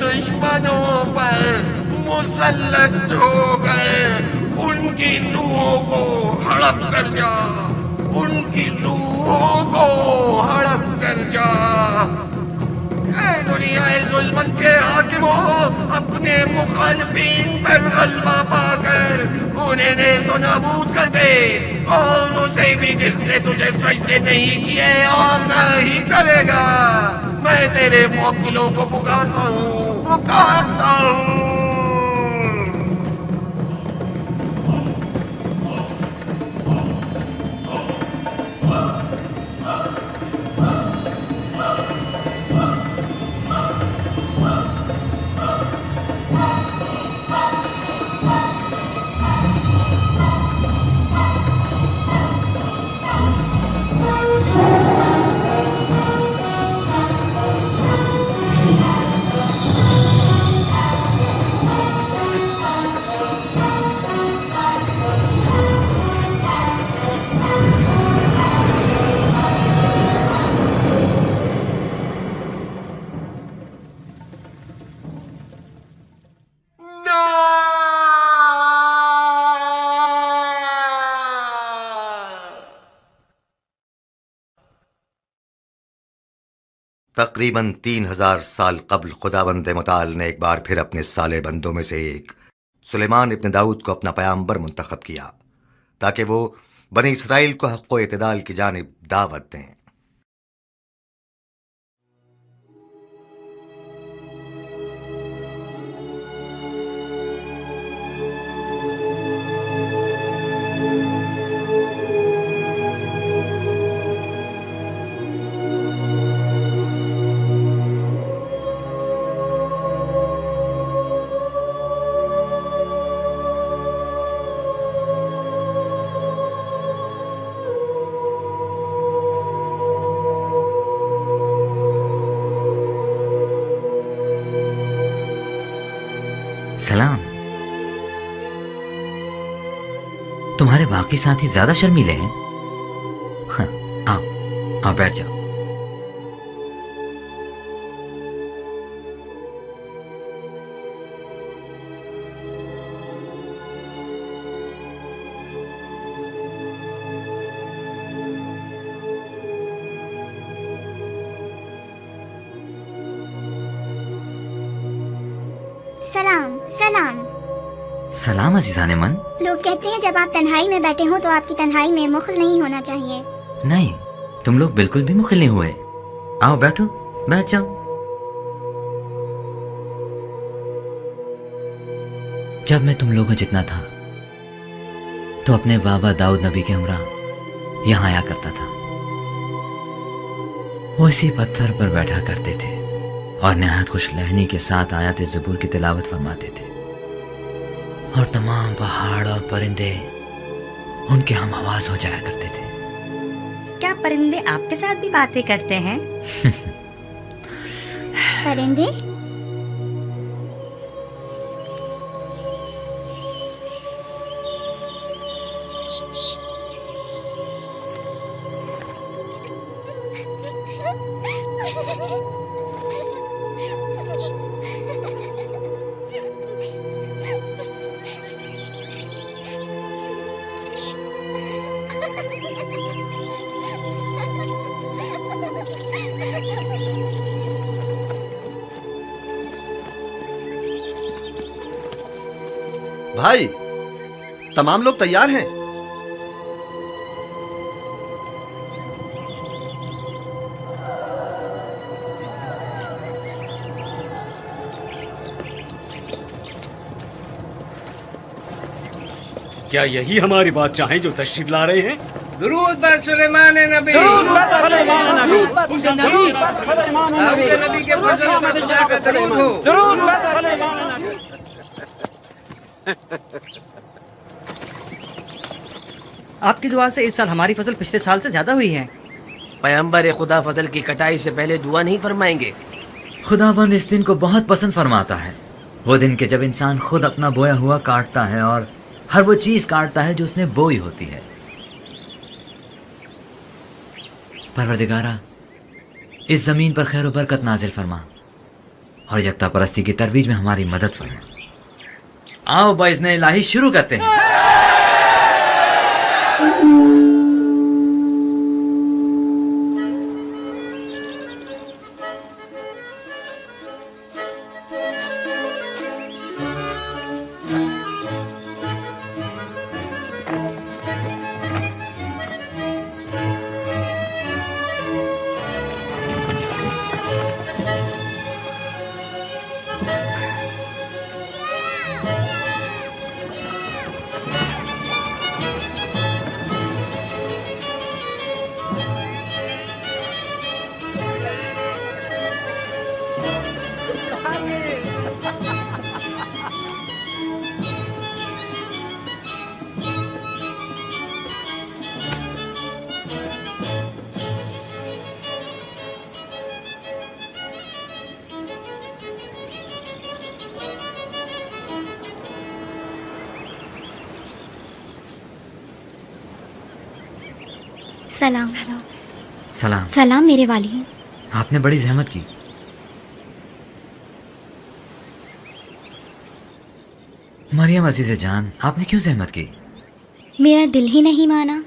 दुश्मनों पर मुसल्लत होकर उनकी रूहों को हड़प कर जा, उनकी रूहों को हड़प कर जा। ऐ दुनिया जुल्मत के हाकिमों, अपने मुखालिफिन पर गलबा पाकर उन्हें नेस्त नाबूद कर दे, और उसे भी जिसने तुझे सजदे नहीं किए और नहीं करेगा। मैं तेरे मुवक्किलों को पुकारता हूँ, पुकारता हूँ। तकरीबन 3000 साल कब्ल खुदावंद मुताल ने एक बार फिर अपने साले बंदों में से एक सुलेमान इब्न दाऊद को अपना पैगंबर मुंतखब किया, ताकि वो बनी इसराइल को हक़्क़ो इत्दाल की जानिब दावत दें। सलाम। तुम्हारे बाकी साथी ज्यादा शर्मीले हैं। हाँ, आओ आओ बैठ जाओ। सलाम सलाम। सलाम अजीजाने मन। लोग कहते हैं जब आप तन्हाई में बैठे हो तो आपकी तन्हाई में मुखल नहीं होना चाहिए। नहीं, तुम लोग बिल्कुल भी मुखल नहीं हुए। आओ बैठो, बैठ जाओ। जब मैं तुम लोगों जितना था तो अपने बाबा दाऊद नबी के हमरा यहाँ आया करता था। वो इसी पत्थर पर बैठा करते थे और नहायत खुश लहनी के साथ आयत ज़बूर की तिलावत फरमाते थे, और तमाम पहाड़ और परिंदे उनके हम आवाज हो जाया करते थे। क्या परिंदे आपके साथ भी बातें करते हैं? परिंदे? भाई, तमाम लोग तैयार हैं? क्या यही हमारी बात चाहें जो तशरीफ ला रहे हैं? दुरूद बर सुलेमान नबी, दाऊद नबी के फजल पर खुदा का दरूद हो। आपकी दुआ से इस साल हमारी फसल पिछले साल से ज्यादा हुई है। पैगंबर खुदा फसल की कटाई से पहले दुआ नहीं फरमाएंगे। खुदाबंद इस दिन को बहुत पसंद फरमाता है, वो दिन के जब इंसान खुद अपना बोया हुआ काटता है और हर वो चीज काटता है जो उसने बोई होती है। परवरदिगारा, इस जमीन पर खैर बरकत नाजिल फरमा और यकता परस्ती की तरवीज में हमारी मदद फरमा। आओ बाइज़्ने इलाही शुरू करते हैं। सलाम। सलाम। सलाम मेरे वाली। आपने बड़ी जहमत की। मरियम अजीज़े जान, आपने क्यों जहमत की? मेरा दिल ही नहीं माना।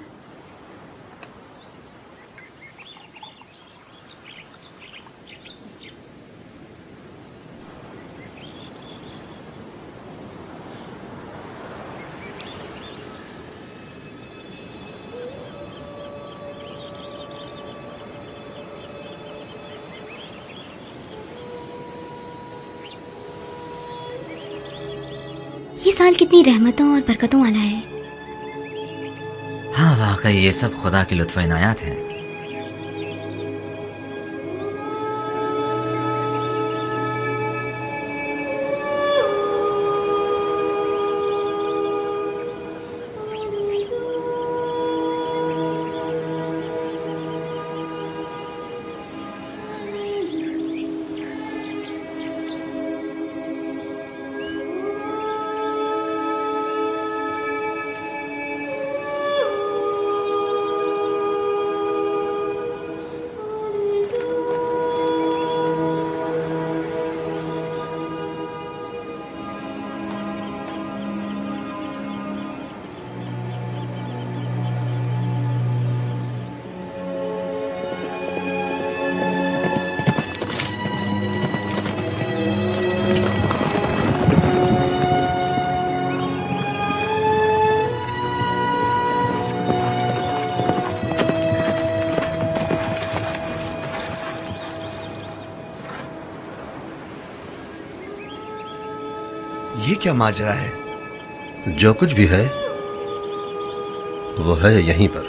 ये साल कितनी रहमतों और बरकतों वाला है। हाँ वाकई ये सब खुदा की लुत्फ़ इनायत है। ये क्या माजरा है? जो कुछ भी है वो है यहीं पर।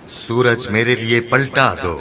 सूरज मेरे लिए पलटा दो।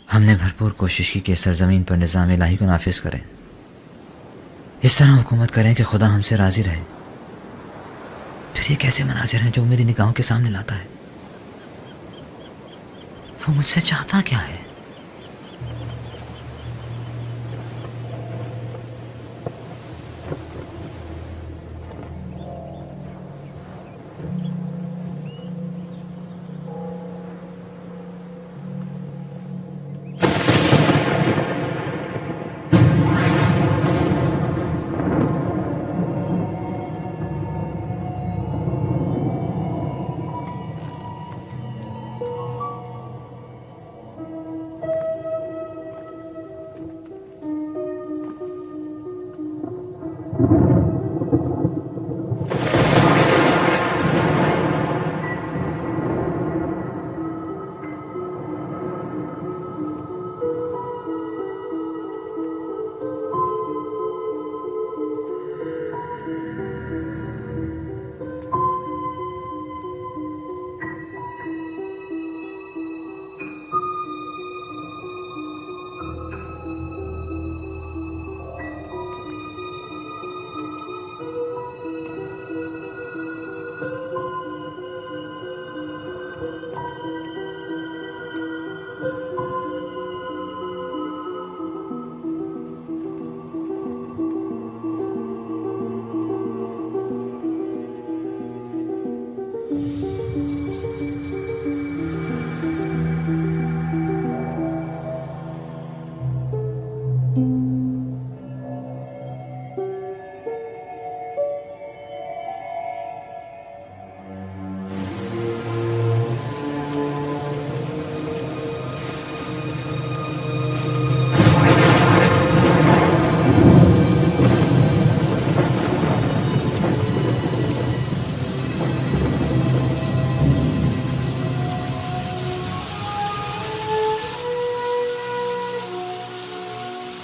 हमने भरपूर कोशिश की कि सरजमीन पर निज़ाम इलाही को नाफिज करें, इस तरह हुकूमत करें कि खुदा हमसे राजी रहे। फिर ये कैसे मनाजिर हैं जो मेरी निगाहों के सामने लाता है? वो मुझसे चाहता क्या है?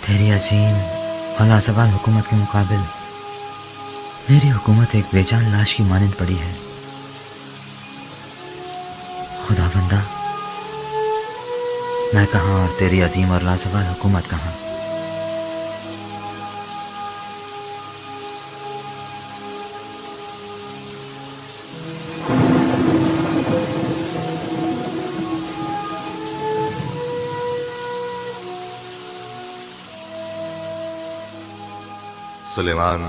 तेरी अजीम और लाजवाब हुकूमत के मुकाबिल मेरी हुकूमत एक बेजान लाश की मानंद पड़ी है। खुदा बंदा, मैं कहाँ और तेरी अजीम और लाजवाब हुकूमत कहाँ? सुलेमान,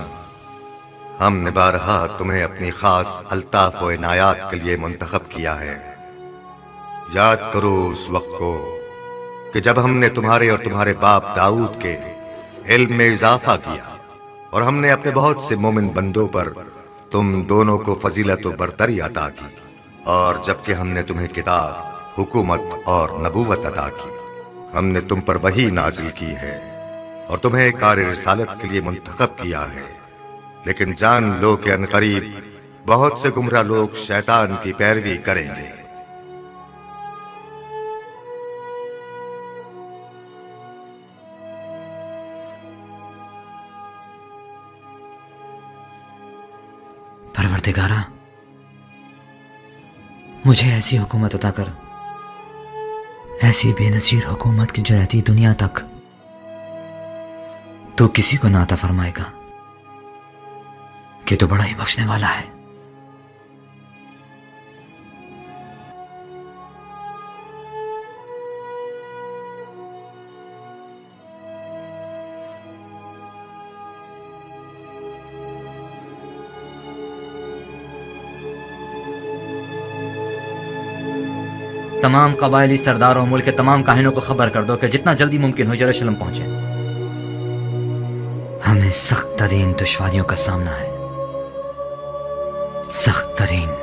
हमने बारहा तुम्हें अपनी खास अल्ताफ व इनायात के लिए मुंतखब किया है। याद करो उस वक्त को कि जब हमने तुम्हारे और तुम्हारे बाप दाऊद के इल्म में इजाफा किया और हमने अपने बहुत से मोमिन बंदों पर तुम दोनों को फजीलत व बरतरी अता की, और जबकि हमने तुम्हें किताब, हुकूमत और नबूवत अता की, हमने तुम पर वही नाजिल की है और तुम्हें कार रिसालत के लिए मुंतखब किया है। लेकिन जान लो कि अनकरीब बहुत से गुमराह लोग शैतान की पैरवी करेंगे। परवरदिगारा, मुझे ऐसी हुकूमत अता कर, ऐसी बेनज़ीर हुकूमत की जो रहती दुनिया तक तो किसी को ना अता फरमाएगा कि तो बड़ा ही बख्शने वाला है। तमाम कबायली सरदारों मुल्क के तमाम काहिनों को खबर कर दो कि जितना जल्दी मुमकिन हो यरूशलेम पहुंचे। हमें सख्त तरीन दुश्वारियों का सामना है, सख्त तरीन।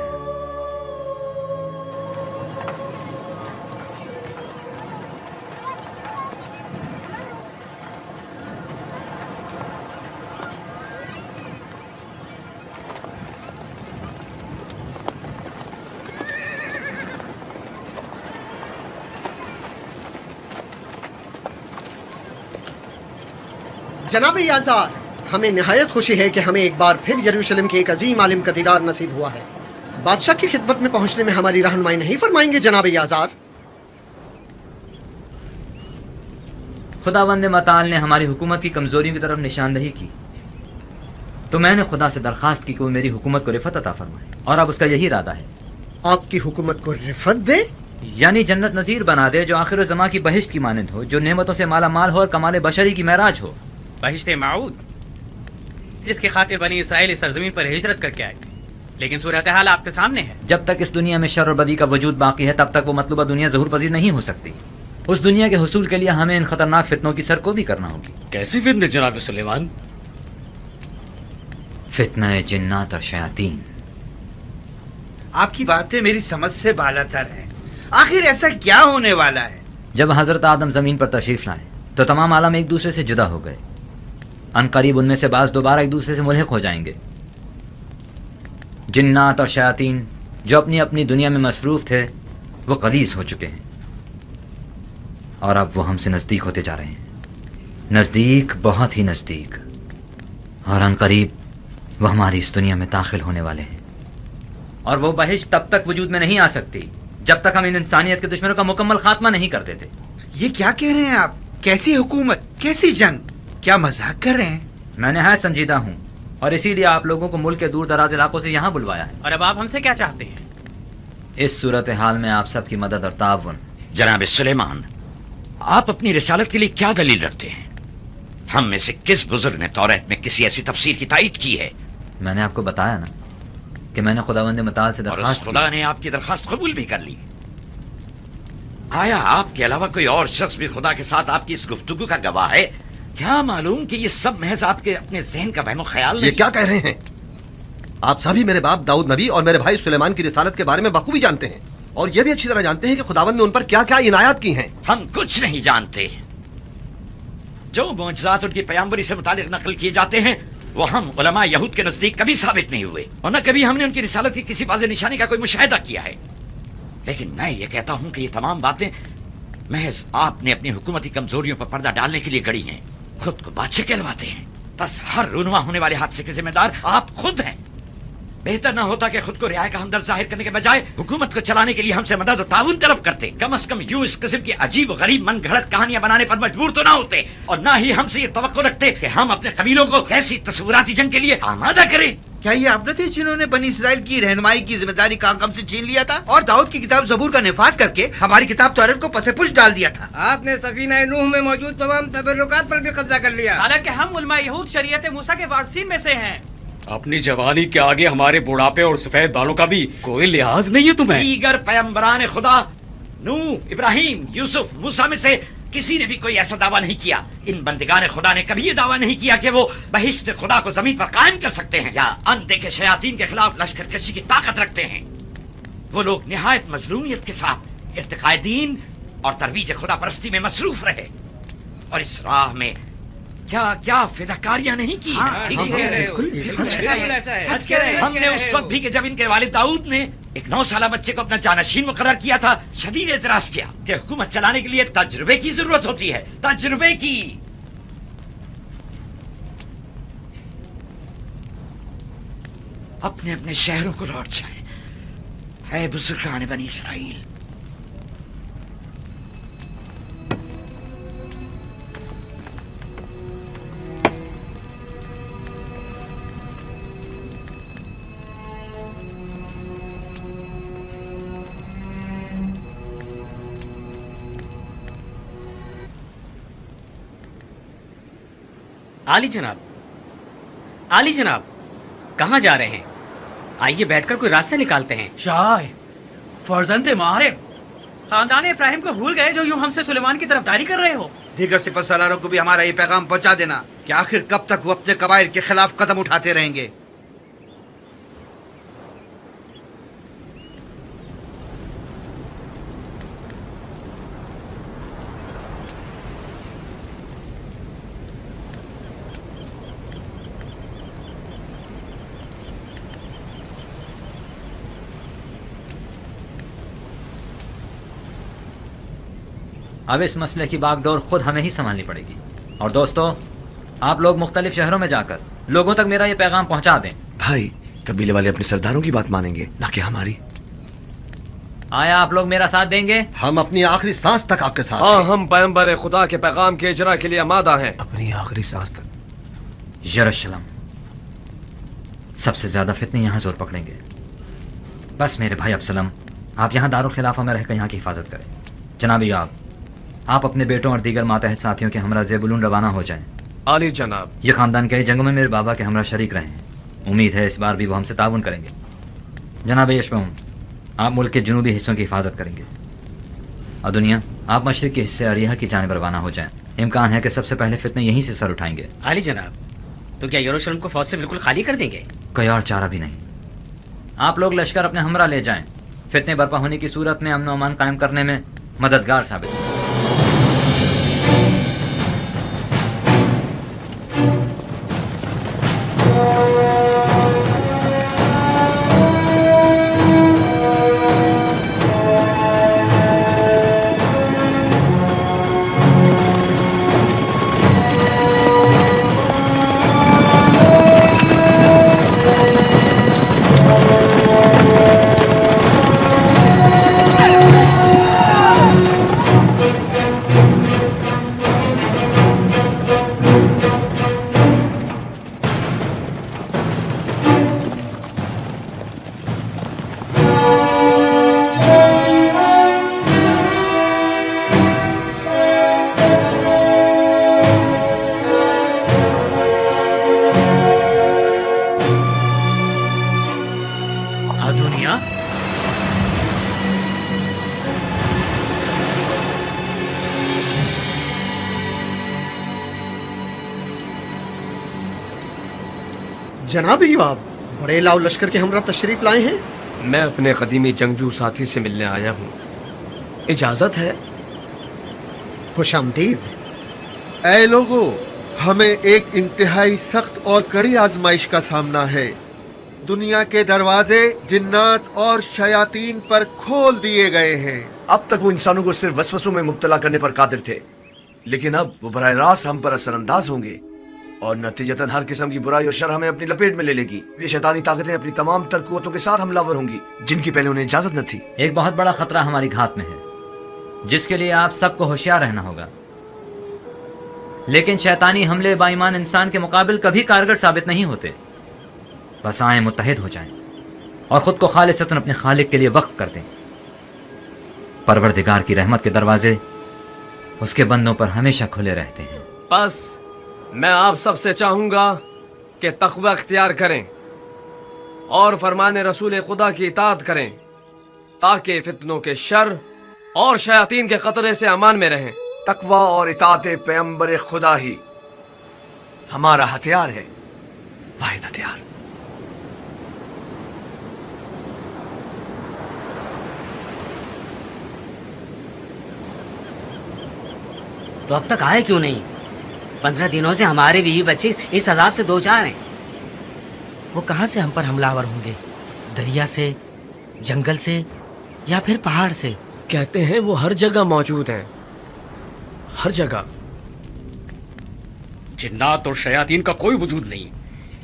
जनाब याज़ार, हमें निहायत खुशी है कि हमें एक बार फिर यरूशलेम के एक अजीम आलिम का दीदार नसीब हुआ है। बादशाह की खिदमत में पहुंचने में हमारी रहनुमाई नहीं फरमाएंगे जनाब याज़ार? खुदावंद मताल ने हमारी हुकूमत की कमजोरियों की तरफ निशानदही की, तो मैंने खुदा से दरखास्त की कि वो मेरी हुकूमत को रिफत अता फरमाए, और अब उसका यही इरादा है। आपकी हुकूमत को रिफत दे? यानी जन्नत नज़ीर बना दे जो आखिर ज़मा की बहिश्त की मानंद हो, जो नेमतों से माला माल हो और कमाल बशरी की महराज हो। बहिश्त माऊद, जिसकी खातिर बनी इसराइल इस सरजमीन पर हिजरत करके आए, लेकिन सूरत हाल आपके सामने है। जब तक इस दुनिया में शर और बदी का वजूद बाकी है तब तक वो मतलूबा दुनिया ज़हूर पजीर नहीं हो सकती। उस दुनिया के हुसूल के लिए हमें इन खतरनाक फितनों की सर को भी करना होगी। कैसी फितने जनाब सुलेमान? फितना जिन्नात और शयातीन। आपकी बातें मेरी समझ से बालातर हैं। आखिर ऐसा क्या होने वाला है? जब हजरत आदम जमीन पर तशरीफ लाए तो तमाम आलम एक दूसरे से जुदा हो गए। अनकरीब उनमें से बाज दोबारा एक दूसरे से मुल्हिक हो जाएंगे। जिन्नात और शयातीन जो अपनी अपनी दुनिया में मसरूफ थे वो कलीस हो चुके हैं, और अब वो हमसे नज़दीक होते जा रहे हैं, नज़दीक, बहुत ही नज़दीक। और अनकरीब वो हमारी इस दुनिया में दाखिल होने वाले हैं। और वो बहिश्त तब तक वजूद में नहीं आ सकती जब तक हम इन इंसानियत के दुश्मनों का मुकम्मल खात्मा नहीं कर देते। ये क्या कह रहे हैं आप? कैसी हुकूमत, कैसी जंग? क्या मजाक कर रहे हैं? मैं नहायत संजीदा हूँ और इसीलिए आप लोगों को मुल्क के दूर दराज इलाकों से यहाँ बुलवाया है। और अब आप हमसे क्या चाहते हैं? इस सूरत हाल में आप सबकी मदद और ताउन। जनाब सुलेमान, आप अपनी रिसालत के लिए क्या दलील रखते हैं? हम में से किस बुजुर्ग ने तौरात में किसी ऐसी तफसीर की तायीद की है? मैंने आपको बताया ना कि मैंने खुदावंद मताल से दरखास्त की। खुदा ने आपकी दरखास्त कबूल भी कर ली। आया आपके अलावा कोई और शख्स भी खुदा के साथ आपकी इस गुफ्तगू का गवाह है? क्या मालूम कि ये सब महज आपके अपने ज़हन का वहमो ख्याल नहीं? ये क्या कह रहे हैं? आप सभी मेरे बाप दाऊद नबी और मेरे भाई सुलेमान की रिसालत के बारे में बखूबी जानते हैं, और ये भी अच्छी तरह जानते हैं कि खुदावंद ने उन पर क्या क्या इनायत की हैं। हम कुछ नहीं जानते। जो मुअज्जिज़ात उनकी पैगंबरी से मुतालिक नकल किए जाते हैं वो हम उलमा यहूद के नजदीक कभी साबित नहीं हुए, और न कभी हमने उनकी रिसालत की किसी वाज़ेह निशानी का कोई मुशाहिदा किया है। लेकिन मैं ये कहता हूं कि ये तमाम बातें महज आपने अपनी हुकूमती कमजोरियों पर पर्दा डालने के लिए गढ़ी हैं। खुद को बादशाह कहलवाते हैं, बस हर रुनवा होने वाले हादसे के जिम्मेदार आप खुद हैं। बेहतर न होता कि खुद को रियाया का हमदर्द जाहिर करने के बजाय हुकूमत को चलाने के लिए हमसे मदद और ताउन तलब करते। कम से कम यूं इस किस्म की अजीब और गरीब मन घड़त कहानियां बनाने पर मजबूर तो ना होते, और ना ही हमसे ये तवक्को रखते कि हम अपने कबीलों को कैसी तस्वुराती जंग के लिए आमादा करें। क्या ये आप न थे जिन्होंने बनी इसराइल की रहनुमाई की जिम्मेदारी काम से छीन लिया था और दाऊद की किताब ज़बूर का निफाज करके हमारी किताब तौरात को पसे-पुश डाल दिया था? आपने सफीना नूह में मौजूद तमाम तबर्रुकात पर भी कब्जा कर लिया। हालांकि हम उलमा यहूद शरीयत मूसा के वारसीन में से हैं। अपनी जवानी के आगे हमारे बुढ़ापे और सफेद बालों का भी कोई लिहाज नहीं है तुम्हें। दीगर पैगंबरान खुदा नूह, इब्राहिम, यूसुफ, मूसा में से किसी ने भी कोई ऐसा दावा नहीं किया। इन बंदिगान खुदा ने कभी ये दावा नहीं किया कि वो बहिश्त खुदा को जमीन पर कायम कर सकते हैं या अनदेखे शयातीन के खिलाफ लश्करकशी की ताकत रखते हैं। वो लोग निहायत मजलूमियत के साथ इर्तिकाए दीन और तरवीज खुदा परस्ती में मसरूफ रहे, और इस राह में क्या क्या फिदाकारियां नहीं की। सच कह रहे हैं। हमने उस वक्त भी कि जब इनके वालिद दाऊद ने एक 9 साला बच्चे को अपना जानशीन मुकर्रर किया था, शदीद एतराज किया कि हुकूमत चलाने के लिए तजुर्बे की जरूरत होती है, तजुर्बे की। अपने अपने शहरों को लौट जाएं। है बुजुर्गान बनी इसराइल, आली जनाब, आली जनाब, कहाँ जा रहे हैं? आइए बैठकर कोई रास्ता निकालते हैं। शाह फर्जंदे मारे खानदान इब्राहिम को भूल गए जो यूं हमसे सुलेमान की तरफदारी कर रहे हो। दीगर सिपहसालारों को भी हमारा ये पैगाम पहुंचा देना कि आखिर कब तक वो अपने कबाइल के खिलाफ कदम उठाते रहेंगे। अब इस मसले की बागडोर खुद हमें ही संभालनी पड़ेगी। और दोस्तों, आप लोग मुख्तलिफ शहरों में जाकर लोगों तक मेरा ये पैगाम पहुंचा दें। भाई, कबीले वाले अपने सरदारों की बात मानेंगे, ना कि हमारी। आया आप लोग मेरा साथ देंगे? हम अपनी आखिरी सांस तक आपके साथ। हाँ, हम पैगंबर खुदा के पैगाम के इजरा के लिए आमादा हैं। अपनी आखिरी सांस तक। यरूशलेम, सबसे ज्यादा फितने यहाँ जोर पकड़ेंगे। बस मेरे भाई अब्सलम, आप यहाँ दारुल खिलाफा में रहकर यहाँ की हिफाजत करें। जनाबी आप अपने बेटों और दीगर मातहत साथियों के हमरा ज़ेबुलून रवाना हो जाएं। आली जनाब। ये खानदान कई जंगों में मेरे बाबा के हमरा शरीक रहे हैं। उम्मीद है इस बार भी वो हमसे ताउन करेंगे। जनाब यशबहुम, आप मुल्क के जुनूबी हिस्सों की हिफाजत करेंगे। और दुनिया, आप मशरिक के हिस्से अरिहा की जानिब रवाना हो जाएं। इम्कान है कि सबसे पहले फितने यहीं से सर उठाएंगे। आली जनाब, तो क्या यरूशलेम को फौज से बिल्कुल खाली कर देंगे? कोई और चारा भी नहीं। आप लोग लश्कर अपने हमरा ले जाएं। फितने बर्पा होने की सूरत में अमन अमान कायम करने में मददगार साबित हो। जनाब यूआब, बड़े लाव लश्कर के हमरा तशरीफ लाए हैं। मैं अपने कदीमी जंगजू साथी से मिलने आया हूँ। इजाजत है? खुशामदीद। ऐ लोगो, हमें एक इंतहाई सख्त और कड़ी आजमाइश का सामना है। दुनिया के दरवाजे जिन्नात और शयातीन पर खोल दिए गए हैं। अब तक वो इंसानों को सिर्फ वसवसों में मुब्तला करने पर कादिर थे, लेकिन अब वो बराह रास्त हम पर असरअंदाज होंगे और नतीजतन हर किस्म की बुराई और शर हमें अपनी लपेट में ले लेगी। ये शैतानी ताकतें अपनी तमाम तर कुव्वतों के साथ हमलावर होंगी, जिनकी पहले उन्हें इजाजत न थी। एक बहुत बड़ा खतरा हमारी घात में है, जिसके लिए आप सबको होशियार रहना होगा। लेकिन शैतानी हमले बाईमान इंसान के मुकाबिल कभी कारगर साबित नहीं होते। बस आए मुत्तहिद हो जाएं और खुद को खालिसतन अपने खालिक के लिए वक्फ कर दें। परवरदिगार की रहमत के दरवाजे उसके बंदों पर हमेशा खुले रहते हैं। बस मैं आप सबसे चाहूंगा कि तक़वा इख्तियार करें और फरमाने रसूल खुदा की इताअत करें, ताकि फितनों के शर और शयातीन के खतरे से अमान में रहें। तकवा और इताअत पैगंबर खुदा ही हमारा हथियार है, वाहिद हथियार। तो अब तक आए क्यों नहीं? 15 दिनों से हमारे बीवी बच्चे इस अजाब से दो चार हैं। वो कहाँ से हम पर हमलावर होंगे? दरिया से, जंगल से या फिर पहाड़ से? कहते हैं वो हर जगह मौजूद हैं, हर जगह। जिन्नात और शयातीन का कोई वजूद नहीं,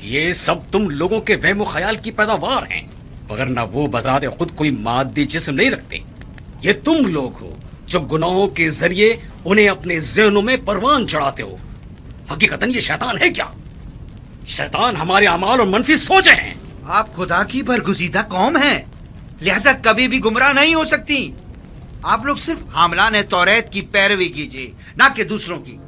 ये सब तुम लोगों के वहम ख्याल की पैदावार हैं, वरना वो बजाते खुद कोई मादी जिस्म नहीं रखते। ये तुम लोग हो जो गुनाहों के जरिए उन्हें अपने ज़हनों में परवान चढ़ाते हो। हकीकतन ये शैतान है क्या? शैतान हमारे अमाल और मनफी सोचे हैं। आप खुदा की बरगुज़ीदा कौम हैं, लिहाजा कभी भी गुमराह नहीं हो सकती। आप लोग सिर्फ हामलान तौरेत की पैरवी कीजिए, ना कि दूसरों की।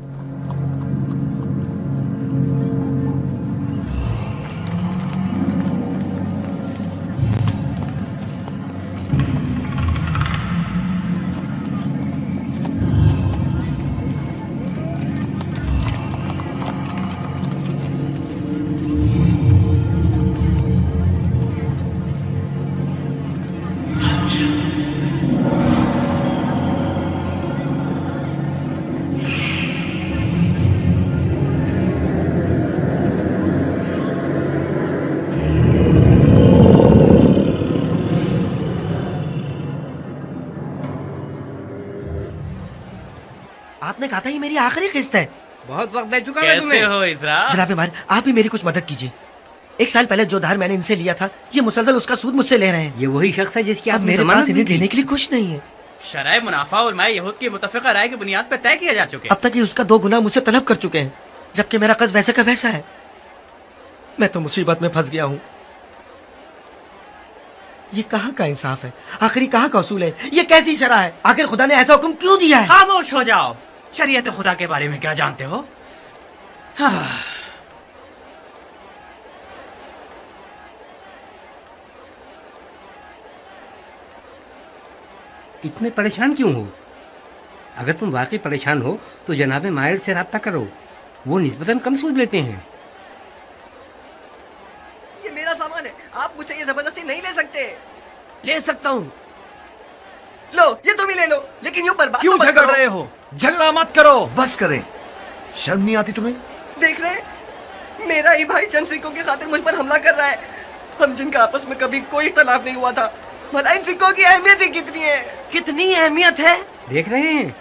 आपने कहा था ये मेरी आखिरी किस्त है। बहुत वक्त दे चुका मैं तुम्हें। कैसे हो इज़रा? जनाब इमाम, आप ही मेरी कुछ मदद कीजिए। 1 साल पहले जो धार मैंने इनसे लिया था, ये मुसलसल उसका सूद मुझसे ले रहे हैं। ये वही शख्स है जिसकी अब मेरे पास इन्हें देने के लिए कुछ नहीं है। शरय मुनाफा और मैं यहूद की मुतफ़िक़ा राय की बुनियाद पर तय किया जा चुके। अब तक ये उसका 2 गुना मुझसे तलब कर चुके हैं, जबकि मेरा कर्ज वैसे का वैसा है। मैं तो मुसीबत में फंस गया हूँ। ये कहाँ का इंसाफ है? आखिरी कहाँ का उसूल है? ये कैसी शरअ है? आखिर खुदा ने ऐसा हुक्म क्यों दिया है? खामोश हो जाओ। शरीयत खुदा के बारे में क्या जानते हो? हाँ। इतने परेशान क्यों हो? अगर तुम वाकई परेशान हो तो जनाब मायर से राब्ता करो, वो निस्बतन कम सूद लेते हैं। ये मेरा सामान है, आप मुझे ये जबरदस्ती नहीं ले सकते। ले सकता हूँ। लो, ये तुम ही ले लो, लेकिन यूं बर्बाद क्यों तो मत झगड़ करो। रहे हो? झगड़ा मत करो, बस करें। शर्म नहीं आती तुम्हें? देख रहे हैं? मेरा ही भाई चंद सिक्कों की खातिर मुझ पर हमला कर रहा है। हम जिनका आपस में कभी कोई इख्तलाफ नहीं हुआ था, भला इन सिक्कों की अहमियत ही कितनी है? कितनी अहमियत है? देख रहे हैं,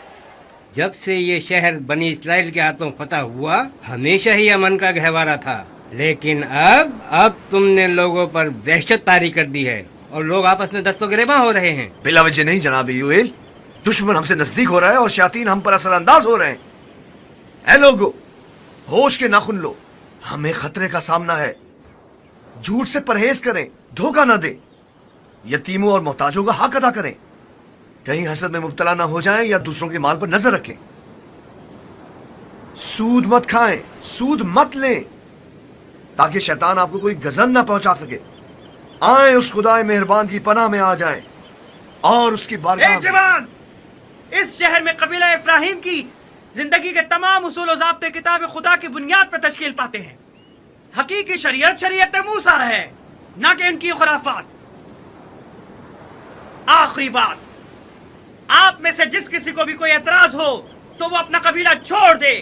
जब से ये शहर बनी इस्राइल के हाथों फतह हुआ, हमेशा ही अमन का गहवारा था। लेकिन अब तुमने लोगों पर दहशत तारी कर दी है और लोग आपस में दस्तों गिरेबां हो रहे हैं। बिला वजह नहीं जनाब यूएल, दुश्मन हमसे नजदीक हो रहा है और शयातीन हम पर असरअंदाज हो रहे हैं। ऐ लोगो, होश के नाखुन लो, हमें खतरे का सामना है। झूठ से परहेज करें, धोखा ना दें, यतीमों और मोहताजों का हक अदा करें, कहीं हसद में मुब्तला ना हो जाएं या दूसरों के माल पर नजर रखें। सूद मत खाएं, सूद मत लें, ताकि शैतान आपको कोई गजन ना पहुंचा सके। आए उस खुदाए मेहरबान की पनाह में आ जाएं और उसकी बारगाह में। जवान, इस शहर में कबीला इब्राहिम की जिंदगी के तमाम उसूल और ज़ाब्ते किताब खुदा की बुनियाद पर तश्कील पाते हैं। हकीकी शरीयत शरीयत मूसा है, ना कि इनकी खुराफात। आखिरी बात, आप में से जिस किसी को भी कोई एतराज हो तो वो अपना कबीला छोड़ दे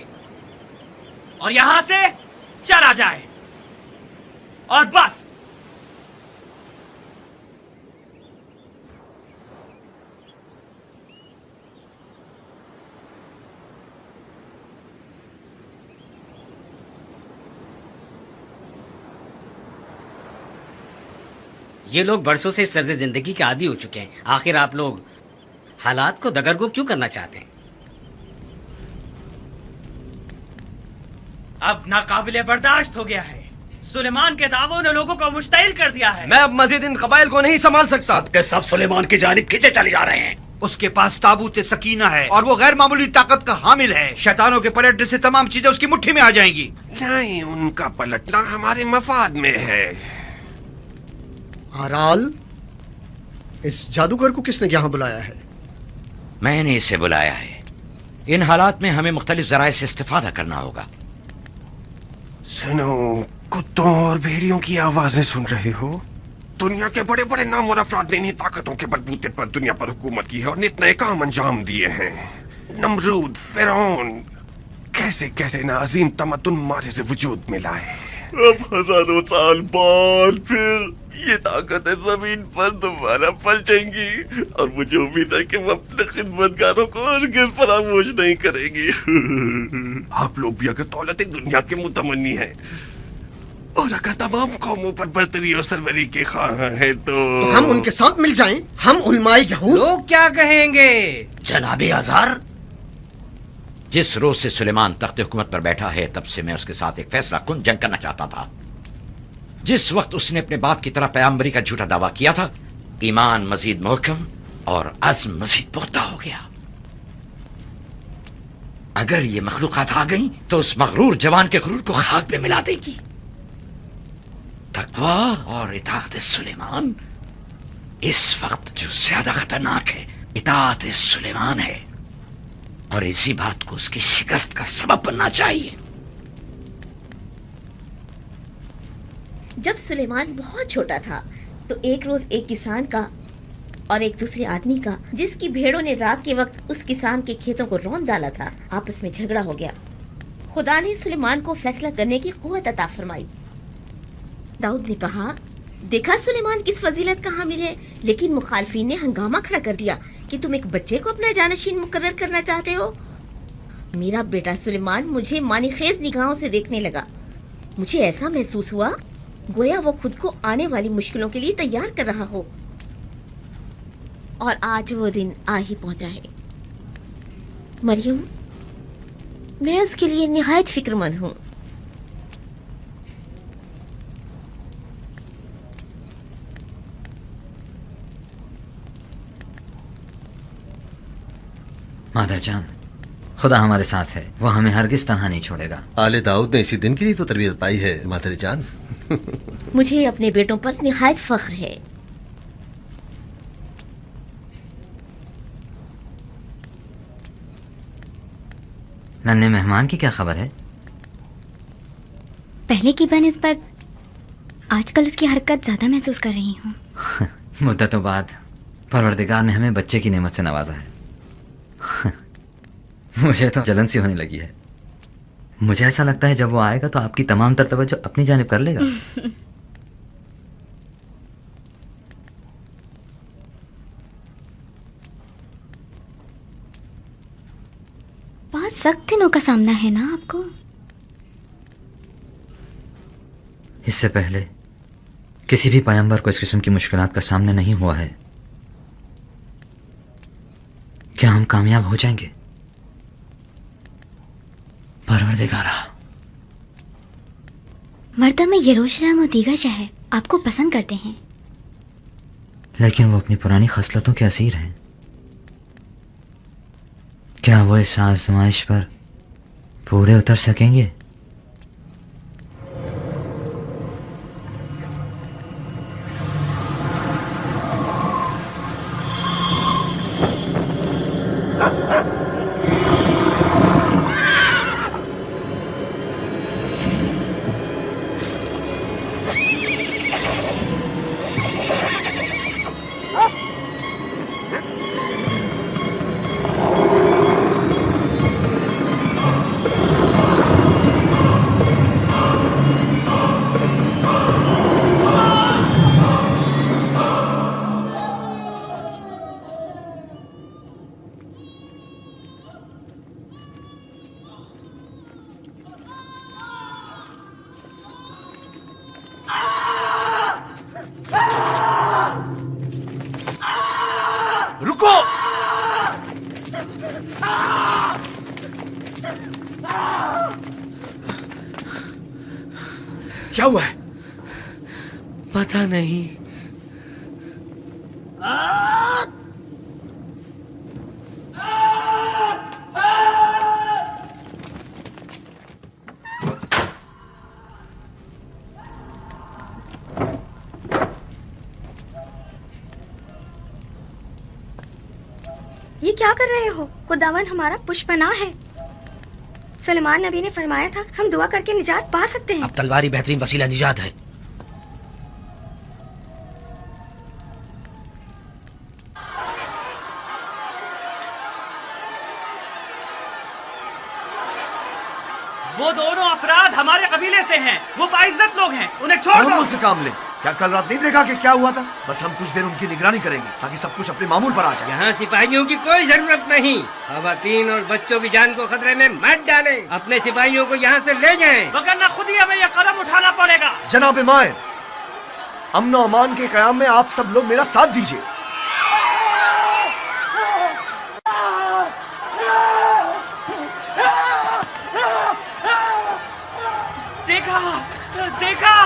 और यहां से चला जाए, और बस। ये लोग बरसों से इस तर्ज जिंदगी के आदी हो चुके हैं। आखिर आप लोग हालात को दगरगो क्यों करना चाहते हैं? अब नाकाबिले बर्दाश्त हो गया है। सुलेमान के दावों ने लोगों को मुश्तइल कर दिया है। मैं अब मजीद इन कबाइल को नहीं संभाल सकता। सब के सब सुलेमान की जानिब खींचे चले जा रहे हैं। उसके पास ताबूत सकीना है और वो गैर मामूली ताकत का हामिल है। शैतानों के पलटने से तमाम चीजें उसकी मुट्ठी में आ जाएंगी। नहीं, उनका पलटना हमारे मफाद में है। आराल, इस जादूगर को किसने यहाँ बुलाया है? मैंने इसे बुलाया है। इन हालात में हमें मुख्तलिफ जराए से इस्तेफादा करना होगा। सुनो, कुत्तों और भेड़ियों की आवाजें सुन रहे हो? दुनिया के बड़े बड़े नाम और अफराद ने इन्हीं ताकतों के बलबूते पर दुनिया पर हुकूमत की है और नित नए काम अंजाम दिए हैं। नमरूद, फिरौन, कैसे कैसे ना अजीम तमद्दुन मारे से वजूद मिला है। अब हजारों साल बाद फिर ये ताकतें जमीन पर दोबारा पलटेंगी और मुझे उम्मीद है कि वो अपने खिदमतगारों को हरगिज़ फरामोश नहीं करेंगी। आप लोग भी अगर दौलत दुनिया के मुतमन्नी हैं और अगर तमाम कौमों पर बर्तरी और सरवरी के ख्वाह है तो हम उनके साथ मिल जाएं। हम उलमाए यहूद। लोग क्या कहेंगे? जनाबे अज़हर, जिस रोज से सुलेमान तख्त हुकूमत पर बैठा है तब से मैं उसके साथ एक फैसला कुन जंग करना चाहता था। जिस वक्त उसने अपने बाप की तरह पैगंबरी का झूठा दावा किया था, ईमान मजीद मुहकम और अज़्म मजीद पुख्ता हो गया। अगर ये मखलूकात आ गई तो उस मगरूर जवान के गुरूर को खाक पे मिला देगी। तकवा और इताअत सुलेमान, इस वक्त जो ज्यादा खतरनाक है इताअत सुलेमान है, और इसी बात को उसकी शिकस्त का सबब बनना चाहिए। जब सुलेमान बहुत छोटा था तो एक रोज एक किसान का और एक दूसरे आदमी का, जिसकी भेड़ों ने रात के वक्त उस किसान के खेतों को रौंद डाला था, आपस में झगड़ा हो गया। खुदा ने सुलेमान को फैसला करने की कुव्वत अता फरमाई। दाऊद ने कहा, देखा सुलेमान किस फजीलत का हामिल है, लेकिन मुखालफीन ने हंगामा खड़ा कर दिया कि तुम एक बच्चे को अपना जानशीन मुकर्रर करना चाहते हो। मेरा बेटा सुलेमान मुझे मानीखेज निगाहों से देखने लगा। मुझे ऐसा महसूस हुआ गोया वो खुद को आने वाली मुश्किलों के लिए तैयार कर रहा हो, और आज वो दिन आ ही पहुंचा है। मरियम, मैं उसके लिए निहायत फिक्रमंद हूँ। मादर जान, खुदा हमारे साथ है, वो हमें हरगिज तन्हा नहीं छोड़ेगा। आले दाऊद ने इसी दिन के लिए तो तरबियत पाई है मादर जान। मुझे अपने बेटों पर निहायत फख्र है। नन्हे मेहमान की क्या खबर है? पहले की बनिस्बत आजकल उसकी हरकत ज्यादा महसूस कर रही हूँ। मुद्दतों बाद परवरदिगार ने हमें बच्चे की नेमत से नवाजा है। मुझे तो जलन सी होने लगी है। मुझे ऐसा लगता है जब वो आएगा तो आपकी तमाम तर तवज्जो अपनी जानिब कर लेगा। बहुत सख्त दिनों का सामना है ना आपको? इससे पहले किसी भी पैगंबर को इस किस्म की मुश्किलात का सामना नहीं हुआ है। क्या हम कामयाब हो जाएंगे? परवरदिगारा, मर्दा में यरूशलेम और दीगर शहर आपको पसंद करते हैं, लेकिन वो अपनी पुरानी खसलतों के असीर हैं। क्या वो इस आजमाइश पर पूरे उतर सकेंगे? रुको! क्या हुआ है? पता नहीं। ये क्या कर रहे हो? खुदावन हमारा पुष्पनाह है। सुलेमान नबी ने फरमाया था हम दुआ करके निजात पा सकते हैं। अब तलवार ही बेहतरीन वसीला निजात है। वो दोनों अफराद हमारे कबीले से हैं। वो बाइज्जत लोग हैं, उन्हें छोड़ दो। मुझसे काम ले। क्या कल रात नहीं देखा कि क्या हुआ था? बस हम कुछ देर उनकी निगरानी करेंगे ताकि सब कुछ अपने मामूल पर आ जाए। यहाँ सिपाहियों की कोई जरूरत नहीं। खवातीन और बच्चों की जान को खतरे में मत डालें। अपने सिपाहियों को यहाँ से ले जाएं। वरना खुद ही हमें यह कदम उठाना पड़ेगा। जनाब मायर, अमन और अमान के कयाम में आप सब लोग मेरा साथ दीजिए। देखा देखा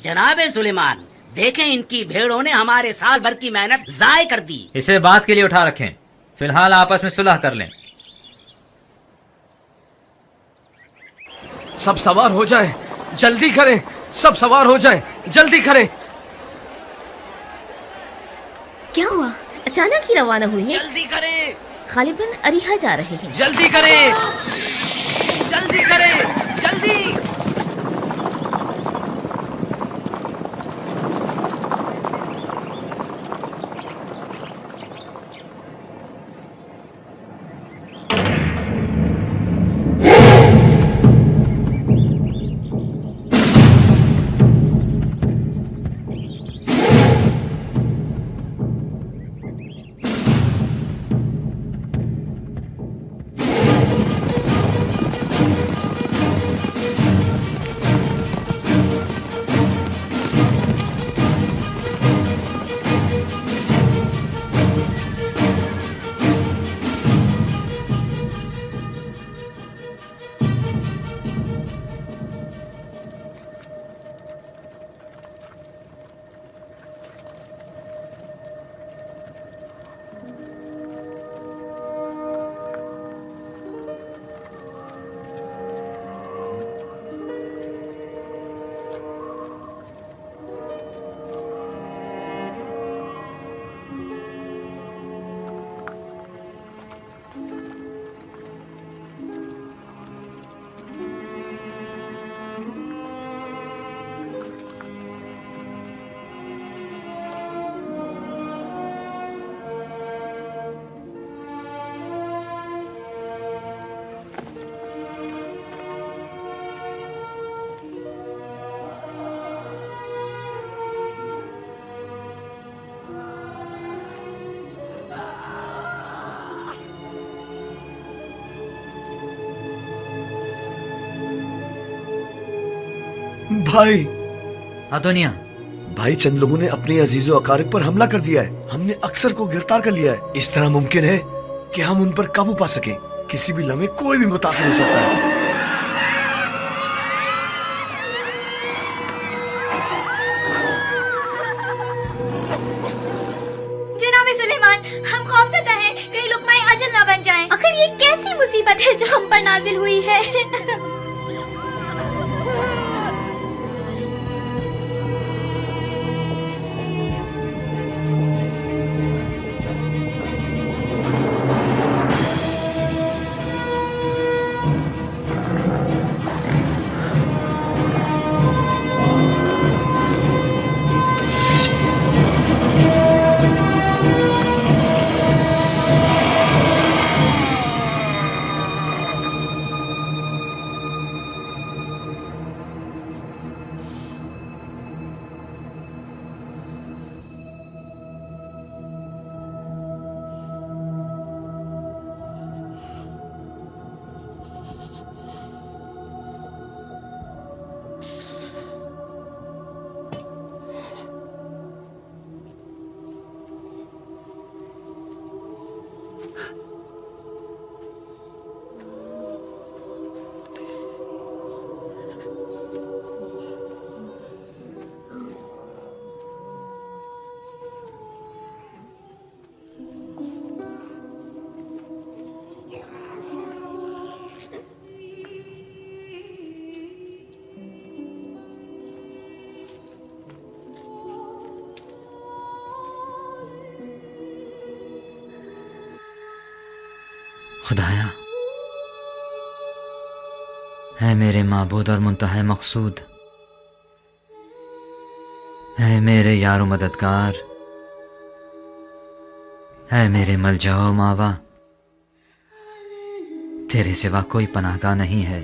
जनाब सुलेमान, देखें इनकी भेड़ों ने हमारे साल भर की मेहनत जाय कर दी। इसे बात के लिए उठा रखें। फिलहाल आपस में सुलह कर लें। सब सवार हो जाएं, जल्दी करें। सब सवार हो जाएं, जल्दी करें। क्या हुआ? अचानक ही रवाना हुई है। जल्दी करें। गालिबन अरिहा जा रहे हैं। जल्दी करें, जल्दी करें, जल्दी। भाई अदोनिया, भाई चंद लोगों ने अपने अजीजों अकारिब पर हमला कर दिया है। हमने अक्सर को गिरफ्तार कर लिया है। इस तरह मुमकिन है कि हम उन पर काबू पा सकें। किसी भी लम्हे कोई भी मुतासिर हो सकता है। जनाब सुलेमान, हम खौफजदा हैं कहीं लुकमाए अजल ना बन जाएं। आखिर ये कैसी मुसीबत है जो हम पर नाजिल हुई है? खुदाया, है मेरे माबूद और मुंतहा मकसूद, है मेरे यारो मददगार, है मेरे मलजाओ मावा, तेरे सिवा कोई पनाहगाह नहीं है।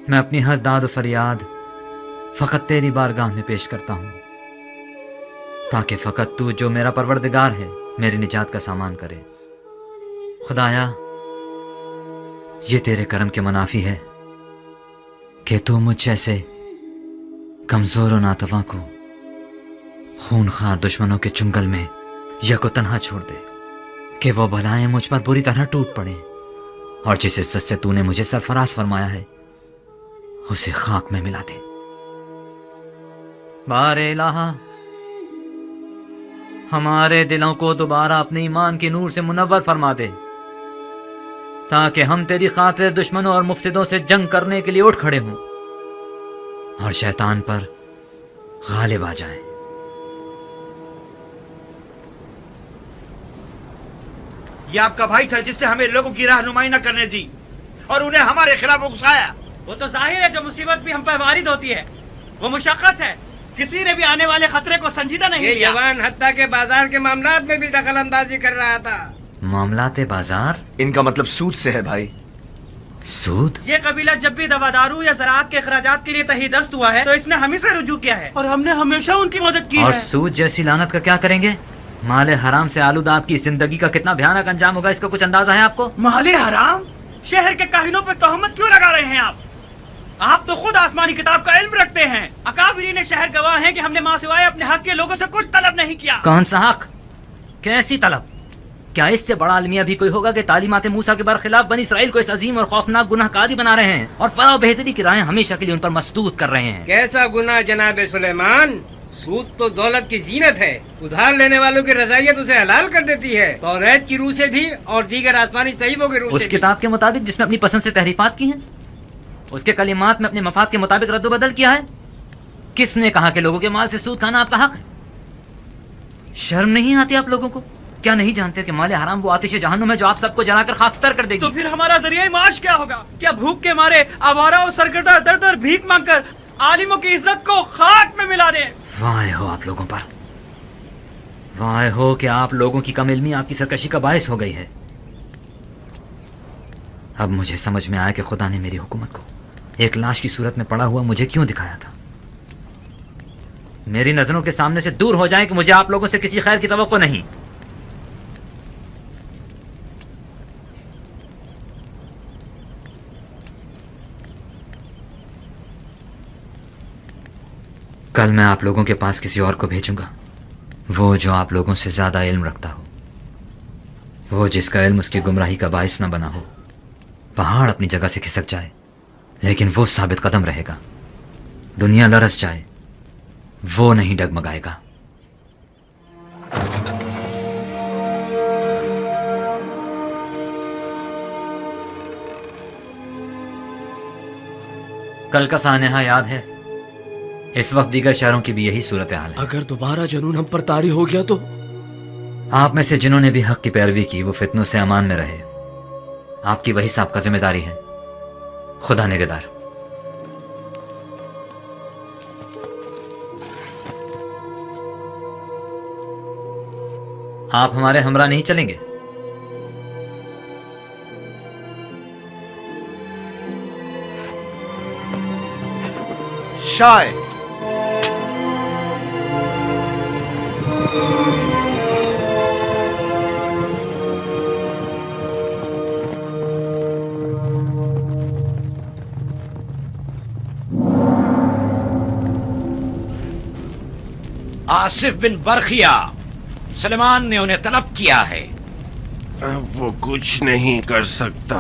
मैं अपनी हर दाद फरियाद फकत तेरी बारगाह में पेश करता हूं, ताकि फकत तू जो मेरा परवरदिगार है मेरी निजात का सामान करे। खुदाया, ये तेरे करम के मुनाफी है कि तू मुझ जैसे कमजोर और नातवा को खूनखार दुश्मनों के चुंगल में यको तन्हा छोड़ दे कि वो बलाएं मुझ पर बुरी तरह टूट पड़े, और जिस इज्जत से तूने मुझे सरफराज फरमाया है उसे खाक में मिला दे। बारे इलाहा, हमारे दिलों को दोबारा अपने ईमान के नूर से मुनव्वर फरमा दे, ताकि हम तेरी खातिर दुश्मनों और मुफ्सिदों से जंग करने के लिए उठ खड़े हों और शैतान पर गालिब आ जाएं। ये आपका भाई था जिसने हमें लोगों की रहनुमाई न करने दी और उन्हें हमारे खिलाफ उकसाया। वो तो जाहिर है जो मुसीबत भी हम पर वारिद होती है वो मुशक्कस है। किसी ने भी आने वाले खतरे को संजीदा नहीं लिया। ये जवान हत्ता के बाजार के मामलात में भी दखल अंदाजी कर रहा था। मामलाते बाजार? इनका मतलब सूद से है भाई। सूद? ये कबीला जब भी दवादारू या ज़राअत के अखराजात के लिए तहीदस्त हुआ है तो इसने हम ही से रुजू किया है और हमने हमेशा उनकी मदद की और है। सूद जैसी लानत का क्या करेंगे? माले हराम से आलूदा आपकी जिंदगी का कितना भयानक अंजाम होगा, इसका कुछ अंदाजा है आपको? माले हराम? शहर के काहिनों पर तोहमत क्यों लगा रहे हैं आप तो खुद आसमानी किताब का इल्म रखते हैं। अकाबिरीन शहर गवाह हैं कि हमने मां सिवाय अपने हक के लोगों से कुछ तलब नहीं किया। कौन सा हक? कैसी तलब? क्या इससे बड़ा अलमिया भी कोई होगा कि तालीमात मूसा के बरखिलाफ बनी इसराइल को इस अजीम और खौफनाक गुनाहगारी बना रहे हैं और फलाह बेहतरी की राहें हमेशा के लिए उन पर मसदूद कर रहे हैं? कैसा गुनाह जनाब सुलेमान? सूद तो दौलत की जीनत है। उधार लेने वालों की रजायत उसे हलाल कर देती है, तौरात की रूह से भी और दीगर आसमानी सहीफों की रूह से उस किताब के मुताबिक जिसमें अपनी पसंद से तहरीफात की हैं, उसके कलिमात में अपने मफाद के मुताबिक रद्दोबदल किया है। किसने कहा कि लोगों के माल से सूद खाना आपका हक है? शर्म नहीं आती आप लोगों को? क्या नहीं जानते कि माले हराम वो आतिश जहन्नुम है जो आप सबको जलाकर खाकसार कर देगी? तो फिर हमारा जरिया माश क्या होगा? क्या भूख के मारे आवारा और सरकर्दा दर दर भीख मांगकर आलिमों की इज्जत को खाक में मिला दे? वाह हो आप लोगों पर, वाह हो कि आप लोगों की कमइल्मी आपकी सरकशी का बायस हो गई है। अब मुझे समझ में आया कि खुदा ने मेरी हुकूमत को एक लाश की सूरत में पड़ा हुआ मुझे क्यों दिखाया था। मेरी नजरों के सामने से दूर हो जाए कि मुझे आप लोगों से किसी खैर की तवक्को नहीं। कल मैं आप लोगों के पास किसी और को भेजूंगा, वो जो आप लोगों से ज्यादा इल्म रखता हो, वो जिसका इल्म उसकी गुमराही का बायस न बना हो। पहाड़ अपनी जगह से खिसक जाए लेकिन वो साबित कदम रहेगा। दुनिया लरस जाए वो नहीं डगमगाएगा। कल का सानेहा याद है? इस वक्त दीगर शहरों की भी यही सूरत हाल है। अगर दोबारा जुनून हम पर तारी हो गया तो? आप में से जिन्होंने भी हक की पैरवी की वो फितनों से अमान में रहे। आपकी वही सबका जिम्मेदारी है। खुदा निगहदार। आप हमारे हमरा नहीं चलेंगे? शाय आसिफ बिन बरखिया, सलेमान ने उन्हें तलब किया है। अब वो कुछ नहीं कर सकता।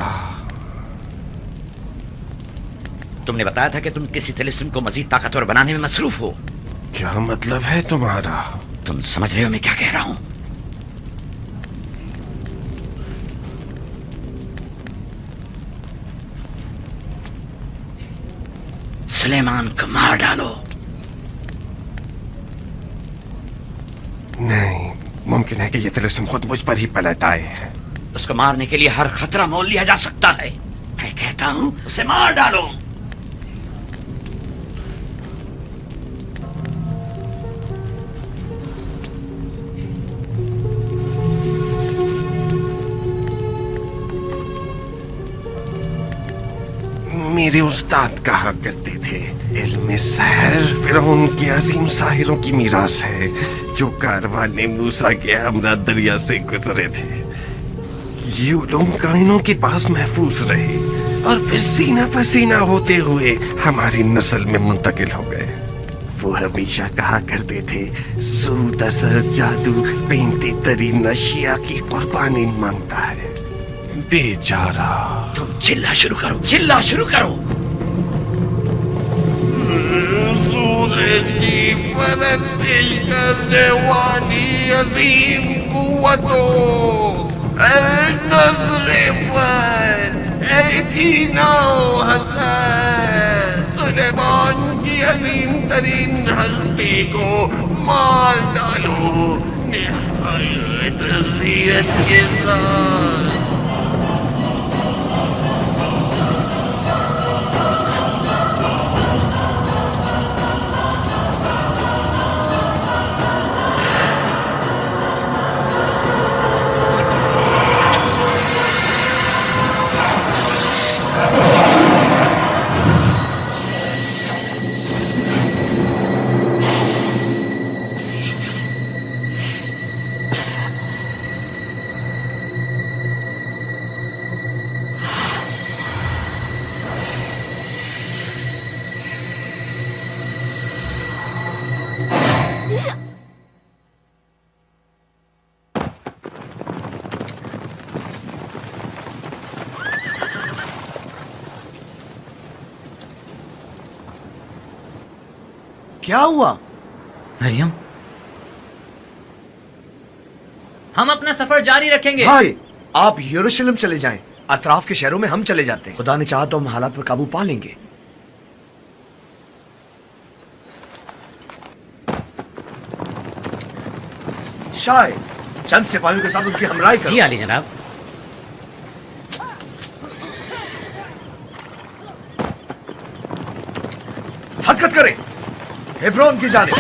तुमने बताया था कि तुम किसी तिलिस्म को मजीद ताकतवर बनाने में मसरूफ हो। क्या मतलब है तुम्हारा? तुम समझ रहे हो मैं क्या कह रहा हूं? सुलेमान को मार डालो। नहीं, मुमकिन है कि ये तिलिस्म खुद मुझ पर ही पलट आए। उसको मारने के लिए हर खतरा मोल लिया जा सकता है। मैं कहता हूं उसे मार डालो। मेरे उस्ताद कहा करते थे, इल्म सहर फिरौन के अजीम साहिरों की मीरास है, जो कारवाने मूसा के हमरा दरिया से गुजरे थे। ये उलूम कायनों के पास महफूज रहे और फिर सीना पसीना होते हुए हमारी नस्ल में मुंतकिल हो गए। वो हमेशा कहा करते थे, सूद असर जादू पेंती तरीन अशिया की कुर्बानी मांगता है। बेचारा। तुम चिल्ला शुरू करो, चिल्ला शुरू करो। सूरज की परस्तिश करने वाली अजीम कुव्वतों, ऐ नज़रे पर, ऐ दीनाओ हसन, सुलेमान की अजीम तरीन हस्ती को मार डालो निहायत अज़ियत के साथ। क्या हुआ? मरियम, हम अपना सफर जारी रखेंगे। भाई, आप यरूशलेम चले जाएं, अतराफ के शहरों में हम चले जाते हैं। खुदा ने चाहा तो हम हालात पर काबू पा लेंगे। शायद चंद सिपाहियों के साथ उनकी हमराई करो। जी आली जनाब। हरकत करें हेब्रोन की जानिब।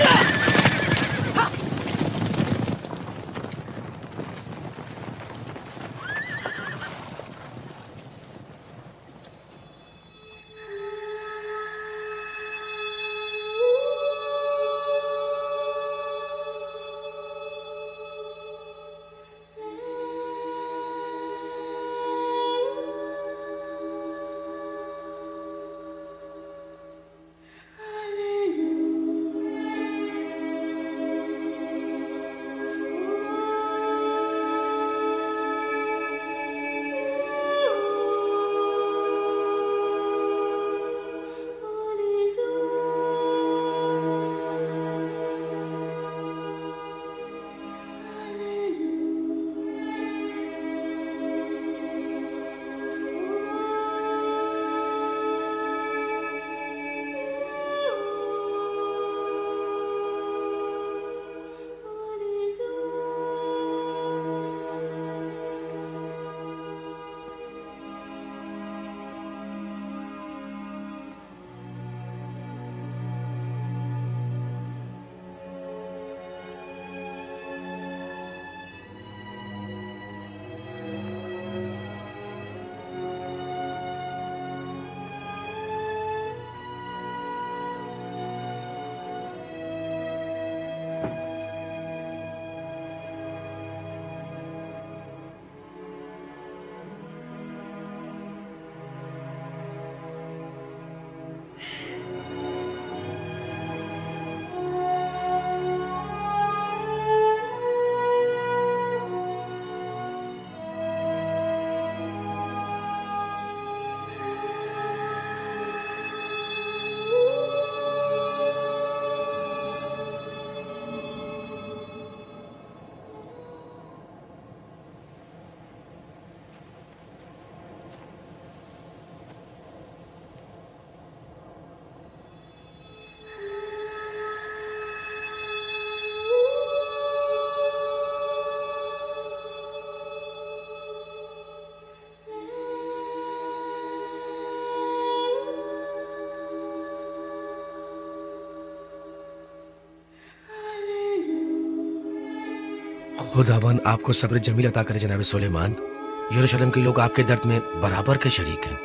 खुदावन आपको सब्र जमील अता करे जनाब सुलेमान। यरूशलेम के लोग आपके दर्द में बराबर के शरीक हैं।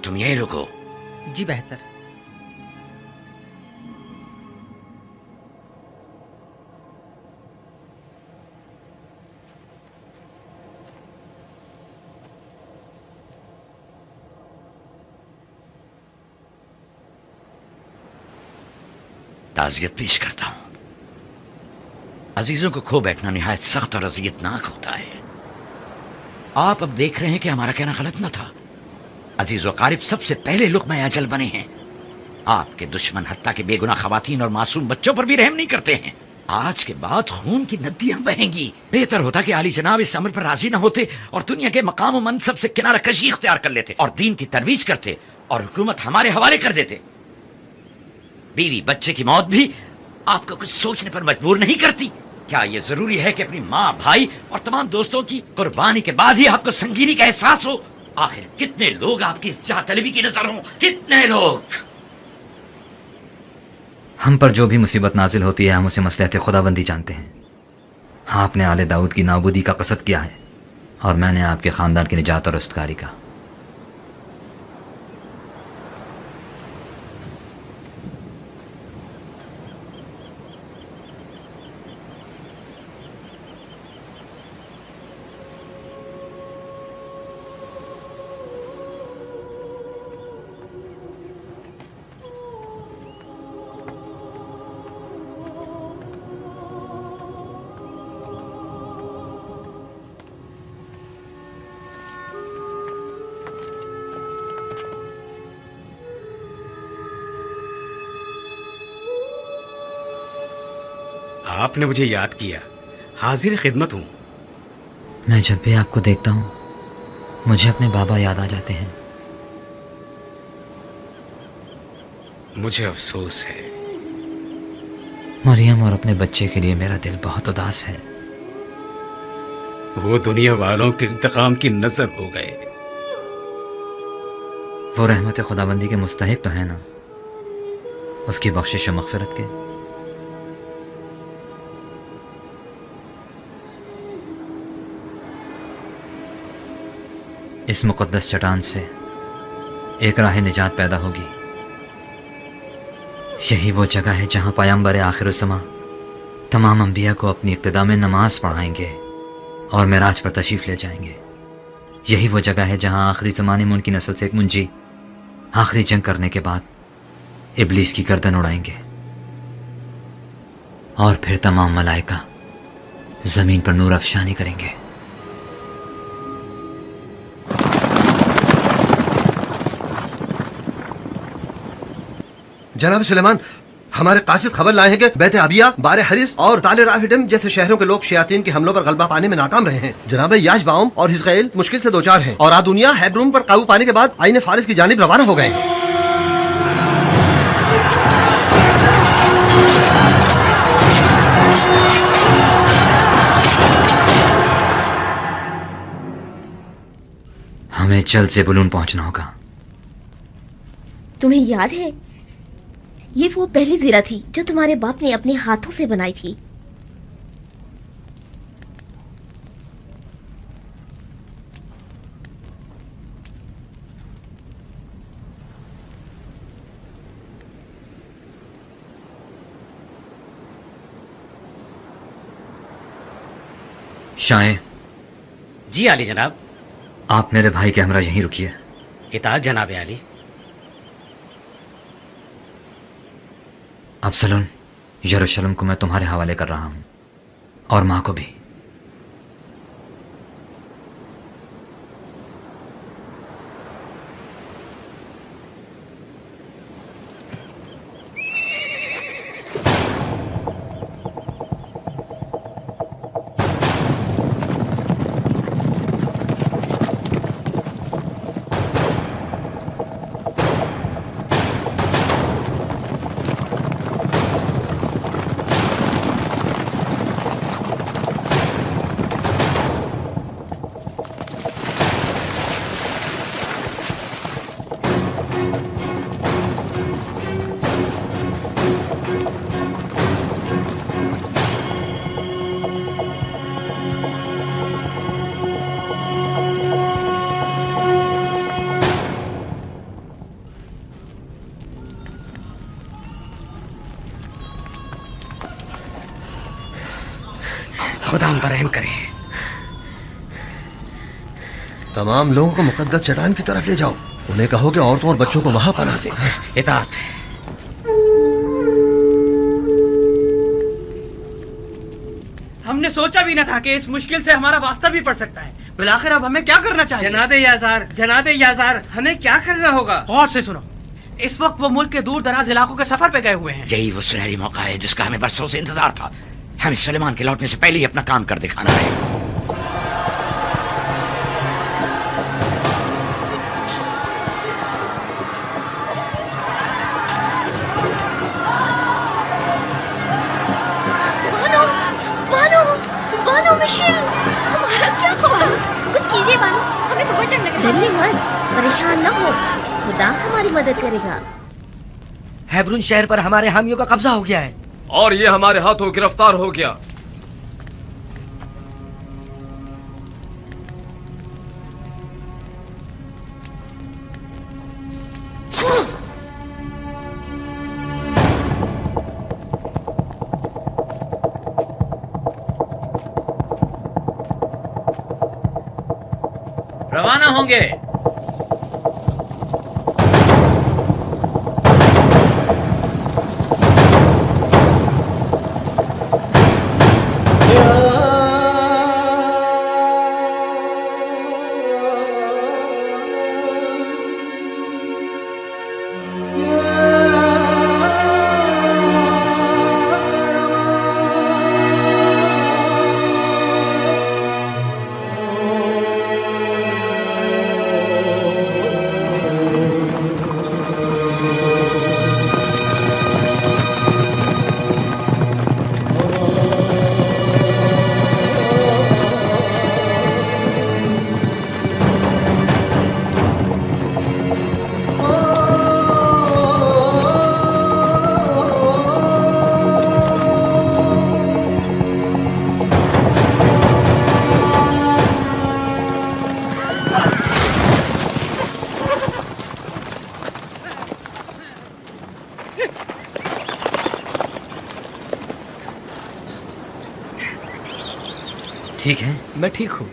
तुम यहीं रुको। जी बेहतर। ताज़ियत पेश करता हूं। अजीजों को खो बैठना निहायत सख्त और अजियतनाक होता है। आप अब देख रहे हैं कि हमारा कहना गलत न था। अजीज व कारिब सबसे पहले लुक़्मा अजल बने हैं। आपके दुश्मन हत्ता के बेगुनाह खवातीन और मासूम बच्चों पर भी रहम नहीं करते हैं। आज के बाद खून की नदियां बहेंगी। बेहतर होता कि आली जनाब इस अमर पर राजी न होते और दुनिया के मकाम व मनसब से किनारा कशी इख्तियार कर लेते और दीन की तरवीज करते और हुकूमत हमारे हवाले कर देते। बीवी बच्चे की मौत भी आपको कुछ सोचने पर मजबूर नहीं करती? क्या यह जरूरी है कि अपनी माँ, भाई और तमाम दोस्तों की कुर्बानी के बाद ही आपको संगीनी का एहसास हो? आखिर कितने लोग आपकी इस जाह तलबी की नजर हों? कितने लोग? हम पर जो भी मुसीबत नाजिल होती है हम उसे मसलहत खुदाबंदी जानते हैं। आपने आले दाऊद की नाबूदी का कसद किया है और मैंने आपके खानदान की निजात और रुस्तगारी का। आपने मुझे याद किया। हाजिर खिदमत हूं। मैं जब भी आपको देखता हूं मुझे अपने बाबा याद आ जाते हैं। मुझे अफसोस है। मरियम और अपने बच्चे के लिए मेरा दिल बहुत उदास है। वो दुनिया वालों के इंतकाम की नजर हो गए। वो रहमत खुदाबंदी के मुस्तहिक तो है ना, उसकी बख्शिश और मग़फ़िरत के। इस मुक़द्दस चट्टान से एक राह निजात पैदा होगी। यही वो जगह है जहाँ पैगंबर आखिरुज़्ज़मा तमाम अंबिया को अपनी इक्तिदा में नमाज पढ़ाएंगे और मेराज पर तशरीफ़ ले जाएंगे। यही वो जगह है जहाँ आखिरी ज़माने में उनकी नस्ल से एक मुंजी आखिरी जंग करने के बाद इब्लीस की गर्दन उड़ाएंगे और फिर तमाम मलाइका ज़मीन पर नूर अफशानी करेंगे। जनाब सुलेमान, हमारे कासिद खबर लाए हैं कि बैत अबिया, बारे हरिस और ताले राफिडम जैसे शहरों के लोग शयातीन के हमलों पर गलबा पाने में नाकाम रहे हैं। जनाब याशबाउम और हिजकैल मुश्किल से 2-4 हैं और आदुनिया हेब्रून पर काबू पाने के बाद आईने फारिस की जानिब रवाना हो गए। हमें जल्द से बुलून पहुंचना होगा। तुम्हें याद है, ये वो पहली ज़ीरा थी जो तुम्हारे बाप ने अपने हाथों से बनाई थी। शाये। जी आली जनाब। आप मेरे भाई के हमरा यहीं रुकिए। इताअत जनाब आली। अब्सलोम, यरूशलेम को मैं तुम्हारे हवाले कर रहा हूं और मां को भी। खुदा हम पर रहम करे। तमाम लोगों को मुकद्दस चट्टान की तरफ ले जाओ। उन्हें कहो कि औरतों और बच्चों को वहां पनाह दें। इताअत। हमने सोचा भी न था कि इस मुश्किल से हमारा वास्ता भी पड़ सकता है। बिलाखिर अब हमें क्या करना चाहिए? जनाबे याजार, हमें क्या करना होगा? गौर से सुनो। इस वक्त वो मुल्क के दूर दराज इलाकों के सफर पे गए हुए हैं। यही वो सुनहरी मौका है जिसका हमें बरसों से इंतजार था। हमें सुलेमान के लौटने से पहले ही अपना काम कर दिखाना है। बानो, बानो, बानो मिशेल, हमारा क्या होगा? कुछ कीजिए बानो, हमें बहुत डर लग रहा है। डरिए मत, परेशान न हो, खुदा हमारी मदद करेगा। हेब्रून शहर पर हमारे हामियों का कब्जा हो गया है और ये हमारे हाथों गिरफ्तार हो गया। रवाना होंगे। ठीक है, मैं ठीक हूँ।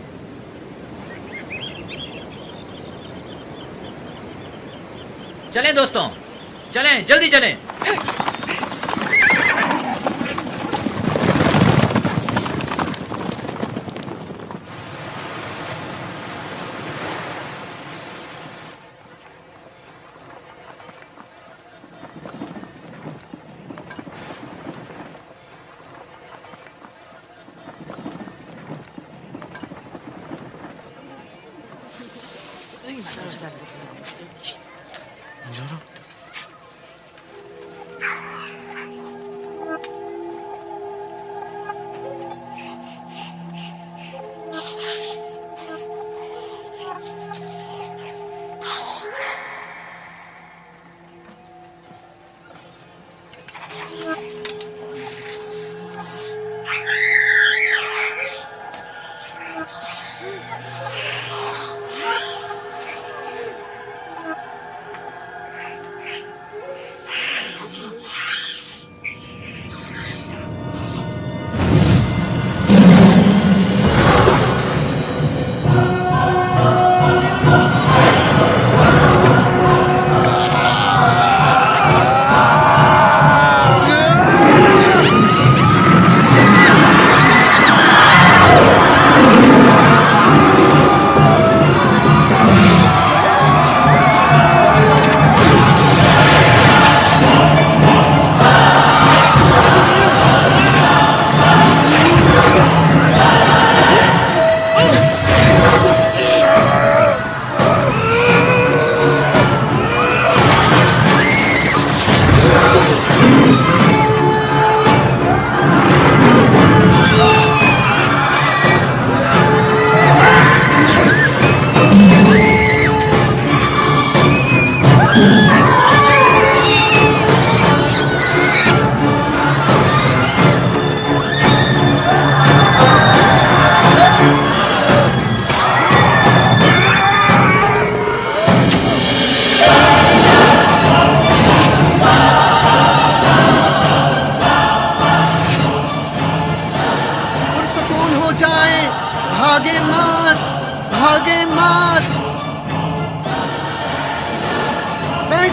चलें दोस्तों, चलें, जल्दी चलें।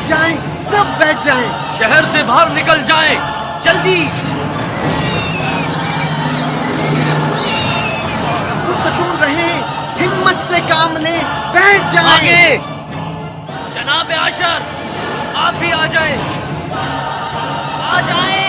बैठ जाएं, सब बैठ जाएं। शहर से बाहर निकल जाएं, जल्दी। सुकून रहे, हिम्मत से काम लें, बैठ जाएं। आगे। जनाब आशर, आप भी आ जाएं, आ जाएं।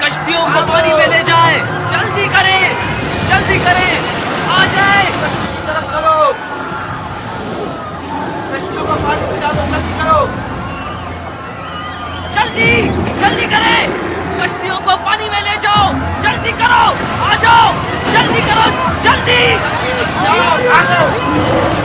कश्तियों को पानी में ले जाए, जल्दी करें, जल्दी करें, आ जाए। तरफ चलो, कश्तियों को पानी में डालो, जल्दी करो, जल्दी जल्दी करें, कश्तियों को पानी में ले जाओ, जल्दी करो, आ जाओ, जल्दी करो, जल्दी जाओ, भागो।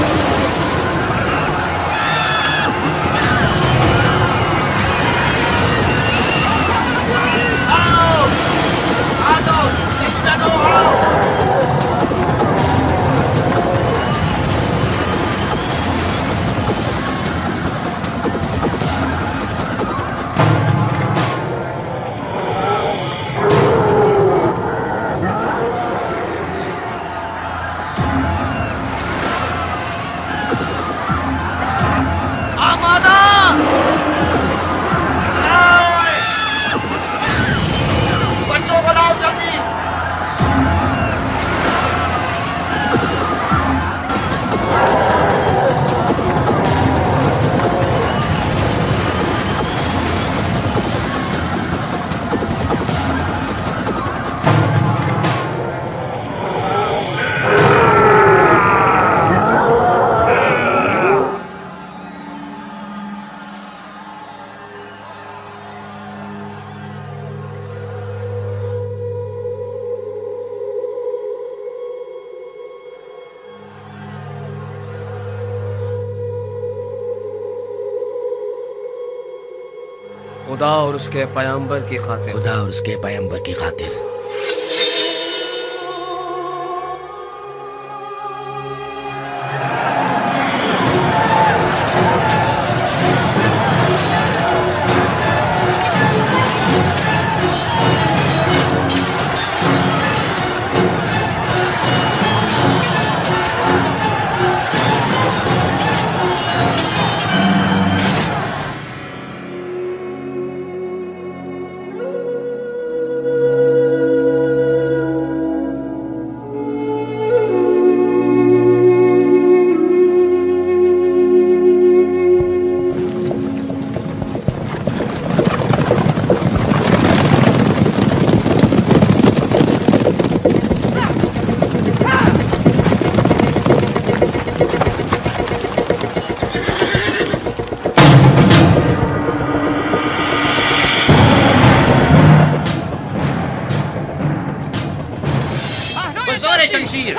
खुदा और उसके पैगंबर की खातिर, खुदा और उसके पैगंबर की खातिर। शमशीर।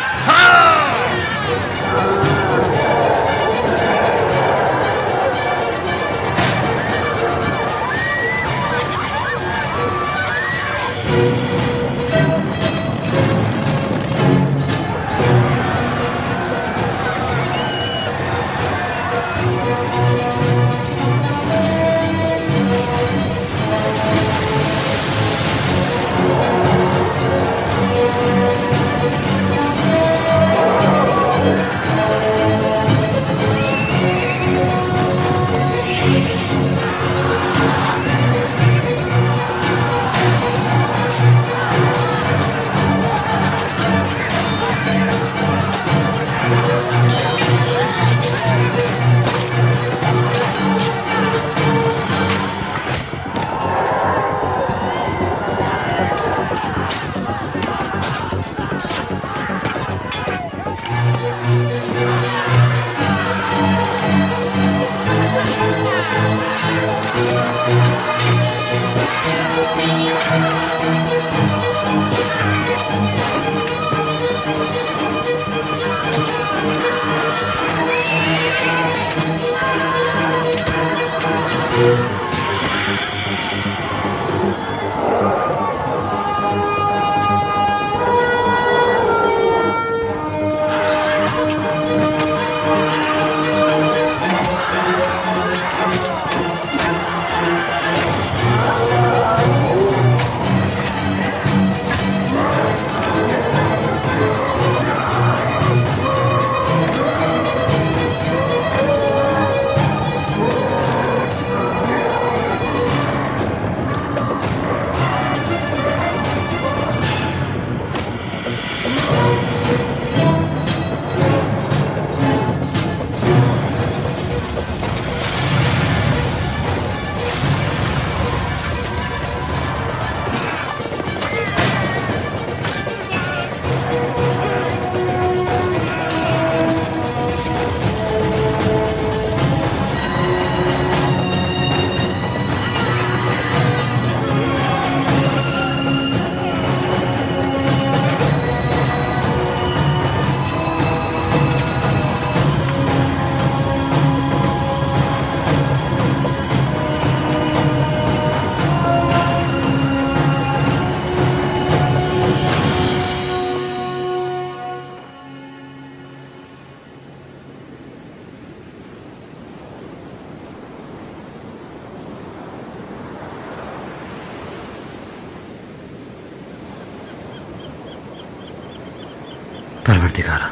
परवरदिगारा,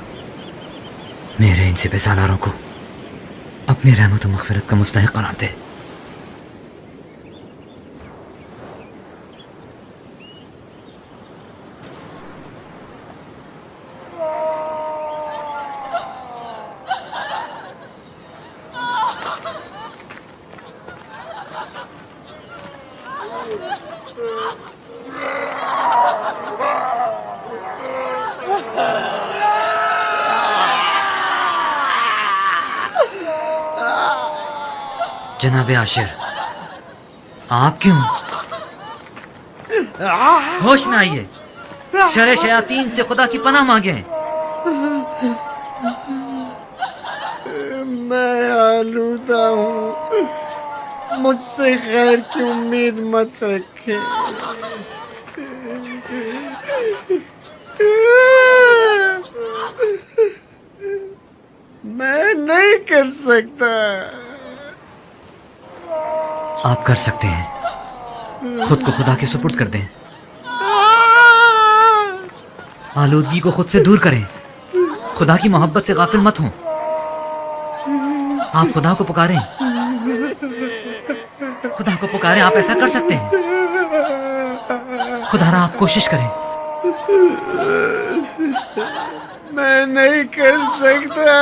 मेरे इन सिपहसालारों को अपनी रहमत व मग़फ़िरत का मुस्तहिक़ करार दे। जनाबे आशिर, आप क्यों? होश में आइए, शर शयातीन से खुदा की पनाह मांगे। मैं आलूदा हूँ, मुझसे खैर की उम्मीद मत रखें। मैं नहीं कर सकता। आप कर सकते हैं, खुद को खुदा के सुपुर्द कर दें, आलूदगी को खुद से दूर करें, खुदा की मोहब्बत से गाफिल मत हों। आप खुदा को पुकारें, खुदा को पुकारें, आप ऐसा कर सकते हैं। खुदा आप कोशिश करें। मैं नहीं कर सकता।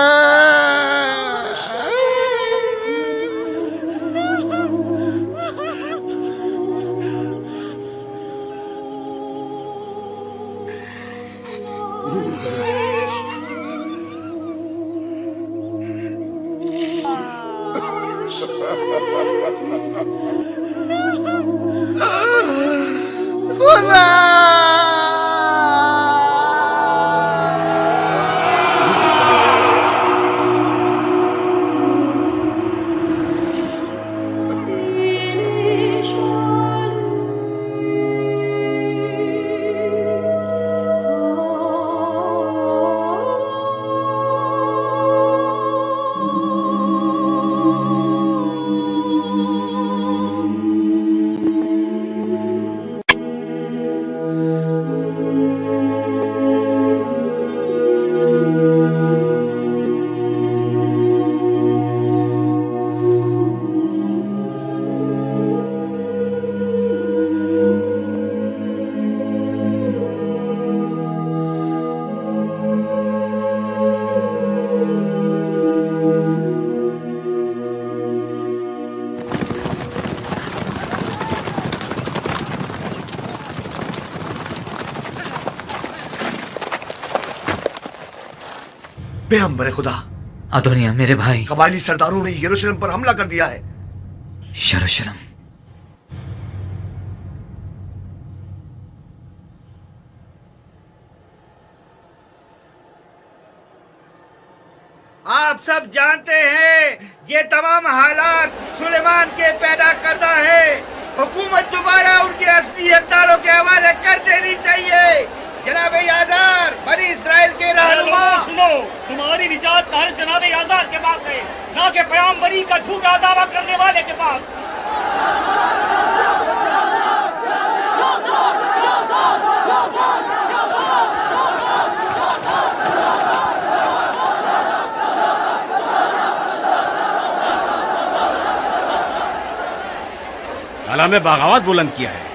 पैगंबर खुदा, अदोनिया मेरे भाई, कबायली सरदारों ने यरूशलेम पर हमला कर दिया है। यरूशलेम? आप सब जानते हैं ये तमाम हालात सुलेमान के पैदा करदा है। हुकूमत दोबारा उनके असली हकदारों के हवाले कर देनी चाहिए। जनाब याजार, बनी इस्राएल के रहनुमा, सुनो, तुम्हारी निजात का जनाब याजार के पास है, ना कि पैगंबरी का झूठा दावा करने वाले के पास। अला में बगावत बुलंद किया है,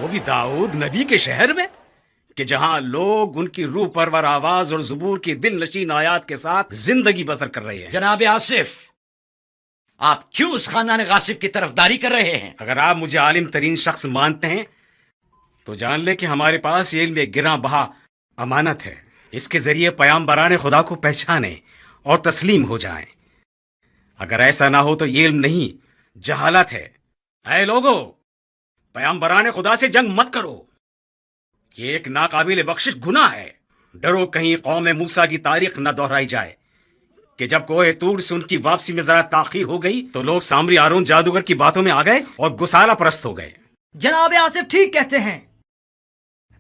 वो भी दाऊद नबी के शहर में, कि जहां लोग उनकी रूह परवर आवाज और ज़ुबूर की दिल नशीन आयात के साथ जिंदगी बसर कर रहे हैं। जनाब आसिफ, आप क्यों उस खानदान गासिब की तरफदारी कर रहे हैं? अगर आप मुझे आलिम तरीन शख्स मानते हैं तो जान ले कि हमारे पास ये इल्म एक गिरा बहा अमानत है। इसके जरिए पैगंबरान खुदा को पहचाने और तस्लीम हो जाएं। अगर ऐसा ना हो तो ये इल्म नहीं, जहालत है। ऐ लोगो, पैगंबरान खुदा से जंग मत करो, ये एक नाकाबिल बख्शिश गुनाह है। डरो कहीं कौम मूसा की तारीख न दोहराई जाए कि जब कोहे तूर से उनकी वापसी में जरा ताखीर हो गई तो लोग सामरी आरून जादूगर की बातों में आ गए और गुसाला परस्त हो गए। जनाब आसिफ ठीक कहते हैं।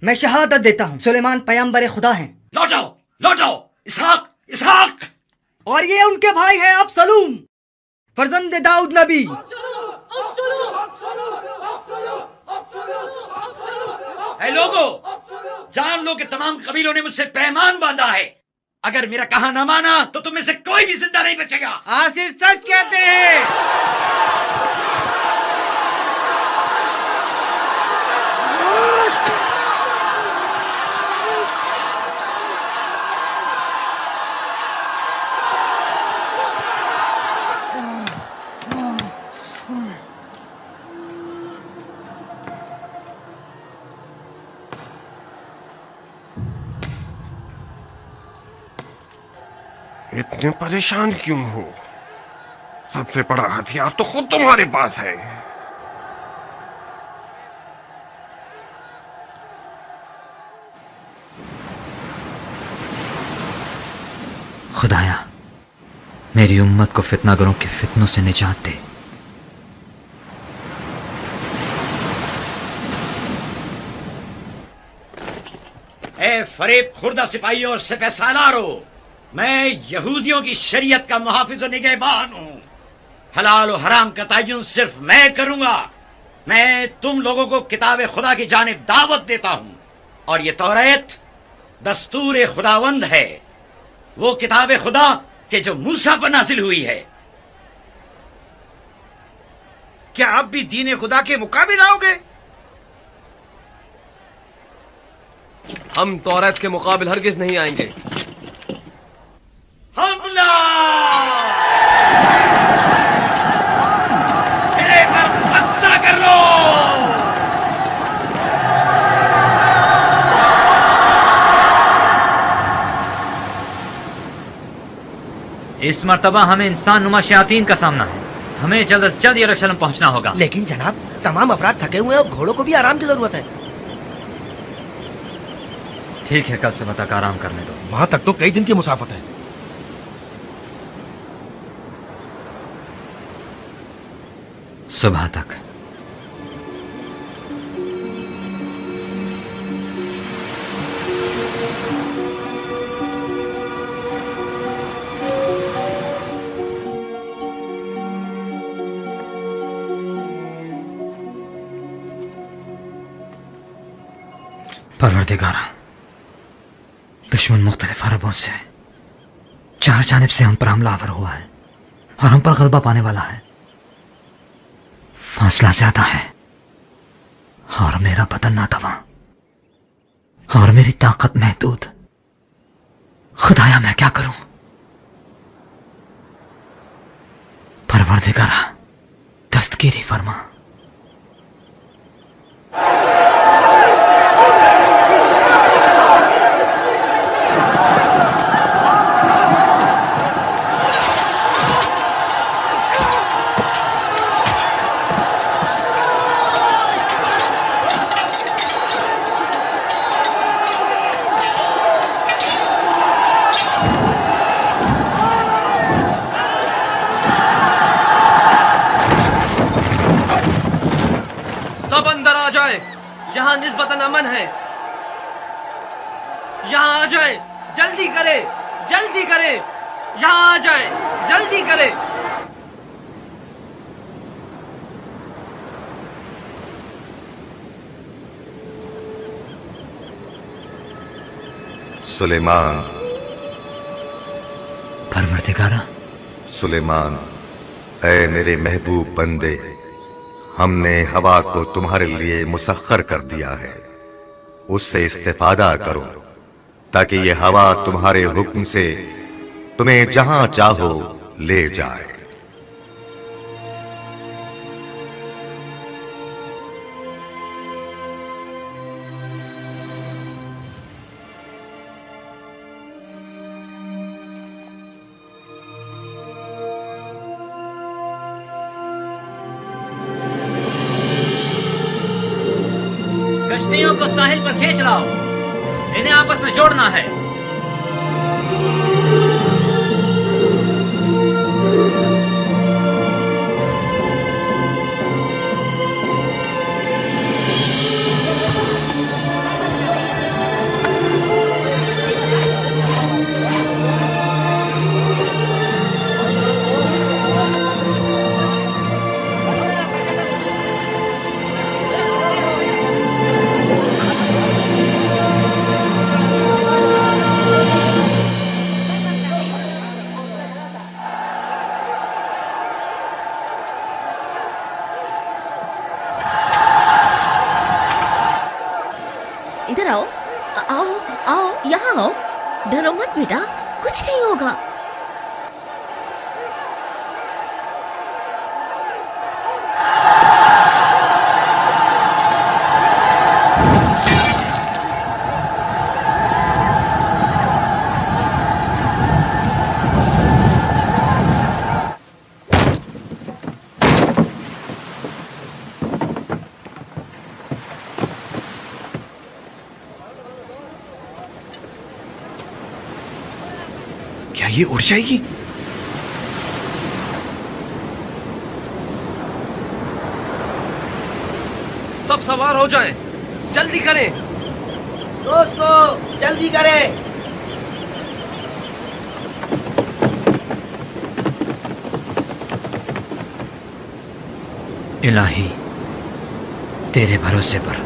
मैं शहादत देता हूँ सुलेमान पैगंबर खुदा हैं। लौटाओ, लौटाओ, इसहाक, इसहाक। और ये उनके भाई हैं अबसलूम, फर्जंद दाऊद नबी। ऐ लोगो, जान लो कि तमाम कबीलों ने मुझसे पैमान बांधा है अगर मेरा कहा ना माना तो तुम में से कोई भी जिंदा नहीं बचेगा। आसिफ सच कहते हैं। इतने परेशान क्यों हो? सबसे बड़ा हथियार तो खुद तुम्हारे पास है। खुदाया, मेरी उम्मत को फितनागरों के फितनों से निजात दे। ए फरेब खुर्दा सिपाहियों और सिपह सालारों, मैं यहूदियों की शरीयत का मुहाफिज और निगहबान हूं। हलाल और हराम का तयन सिर्फ मैं करूंगा। मैं तुम लोगों को किताब खुदा की जानिब दावत देता हूं, और ये तौरात दस्तूर खुदावंद है, वो किताब खुदा के जो मूसा पर नाजिल हुई है। क्या आप भी दीन खुदा के मुकाबिल आओगे? हम तौरात के मुकाबिल हरगिज नहीं आएंगे। हमला! मेरे पर कब्जा कर लो! इस मर्तबा हमें इंसान नुमा शयातीन का सामना है। हमें जल्द से जल्द यरूशलेम पहुंचना होगा। लेकिन जनाब, तमाम अफराद थके हुए हैं और घोड़ों को भी आराम की जरूरत है। ठीक है, कल सुबह तक आराम करने दो। वहां तक तो कई दिन की मुसाफत है। सुबह तक। परवरदिगारा, दुश्मन मुख्तलिफ अरबों से चार जानिब से हम पर हमलावर हुआ है और हम पर गलबा पाने वाला है। फासला ज्यादा है और मेरा बदन नातवां और मेरी ताकत महदूद। खुदाया, मैं क्या करूं? परवरदिगारा, दस्तगीरी फरमा। यहाँ निस्बतन अमन है। यहाँ आ जाए, जल्दी करे, जल्दी करे। यहाँ आ जाए, जल्दी करे। सुलेमान। परवरदिगारा। सुलेमान, ऐ मेरे महबूब बंदे, हमने हवा को तुम्हारे लिए मुसख्खर कर दिया है। उससे इस्तेफादा करो ताकि ये हवा तुम्हारे हुक्म से तुम्हें जहां चाहो ले जाए। कश्तियों को साहिल पर खींच लाओ, इन्हें आपस में जोड़ना है। जाओ, डरो मत बेटा, कुछ नहीं होगा। क्या ये उड़ जाएगी? सब सवार हो जाएं, जल्दी करें। दोस्तों जल्दी करें। इलाही, तेरे भरोसे पर।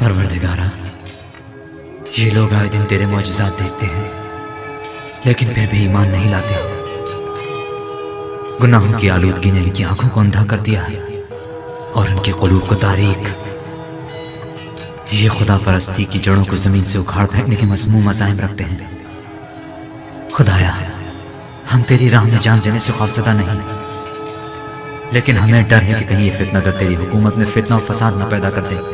परवरदिगारा, ये लोग आए दिन तेरे मौजज़ात देखते हैं लेकिन फिर भी ईमान नहीं लाते। गुनाहों की आलूदगी ने इनकी आंखों को अंधा कर दिया है और इनके क़ुलूब को तारीक। ये खुदा परस्ती की जड़ों को जमीन से उखाड़ फेंकने के मज़मूम अज़ाइम रखते हैं। खुदाया, हम तेरी राह में जान जाने से खौफज़दा नहीं, लेकिन हमें डर है कि कहीं ये फितनागर तेरी हुकूमत में फितना और फसाद न पैदा कर दे,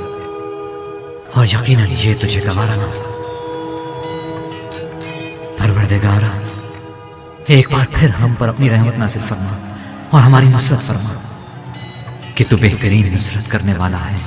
और यकीनन ये तुझे गवारा ना हो। परवरदिगारा, एक बार फिर हम पर अपनी रहमत नाज़िल फरमा और हमारी नुसरत फरमा कि तू बेहतरीन नुसरत करने वाला है।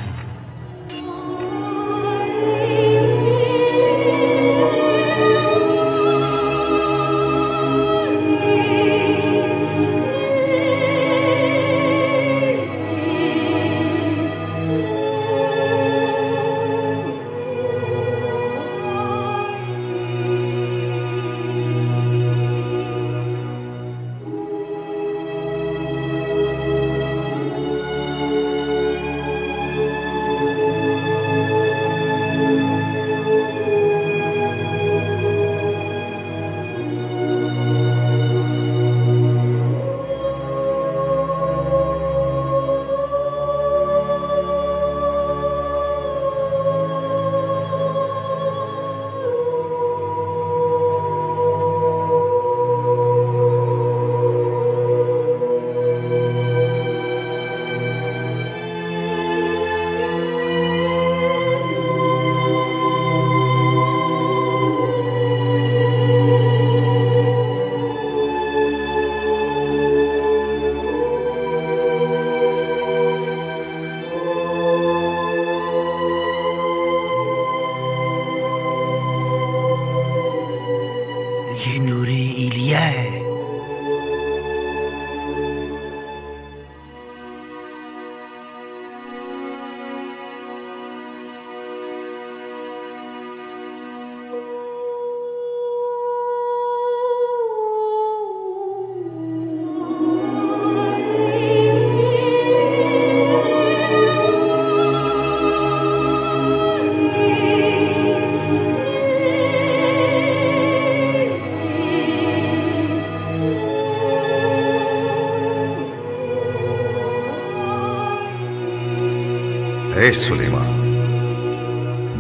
ऐ सुलेमान,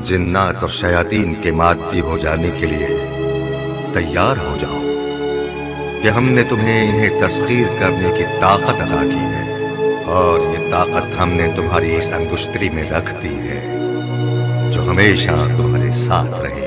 जिन्नात और शयातीन के मादी हो जाने के लिए तैयार हो जाओ कि हमने तुम्हें इन्हें तस्खीर करने की ताकत अदा की है, और ये ताकत हमने तुम्हारी इस अंगुश्तरी में रख दी है जो हमेशा तुम्हारे साथ रहेगी।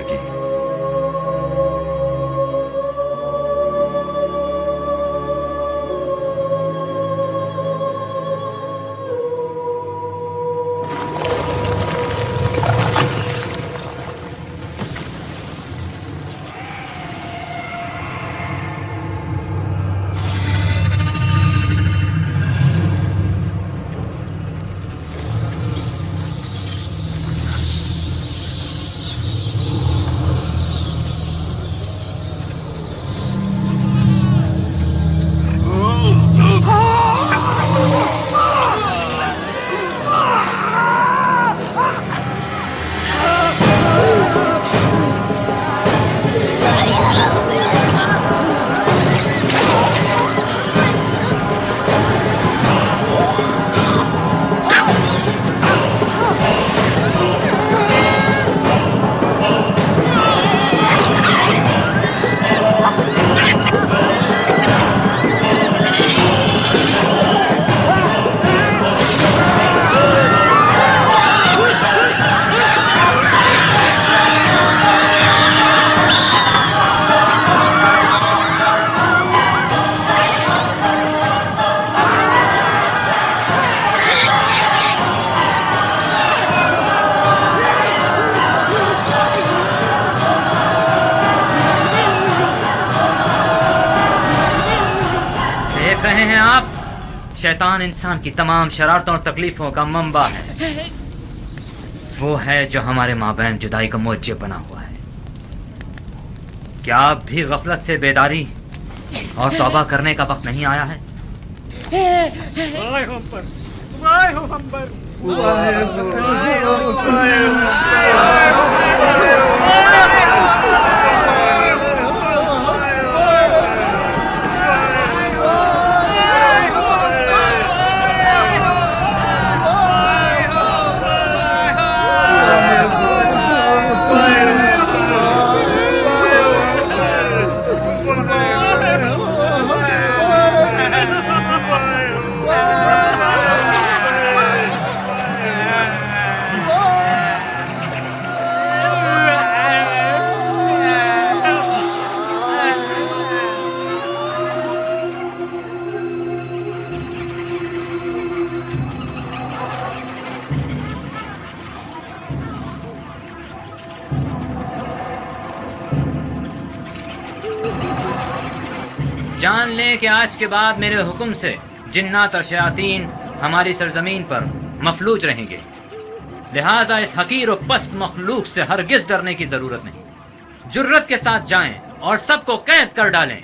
शैतान इंसान की तमाम शरारतों और तकलीफों का मंबा है। वो है जो हमारे माबैन जुदाई का मौजब बना हुआ है। क्या अब भी गफलत से बेदारी और तौबा करने का वक्त नहीं आया है? वाह हम पर, वाह हम पर। जान लें कि आज के बाद मेरे हुक्म से जिन्नात और शयातीन हमारी सरजमीन पर मफलूज रहेंगे। लिहाजा इस हकीर और पस्त मखलूक से हरगिज डरने की जरूरत नहीं। जुर्रत के साथ जाएं और सबको कैद कर डालें।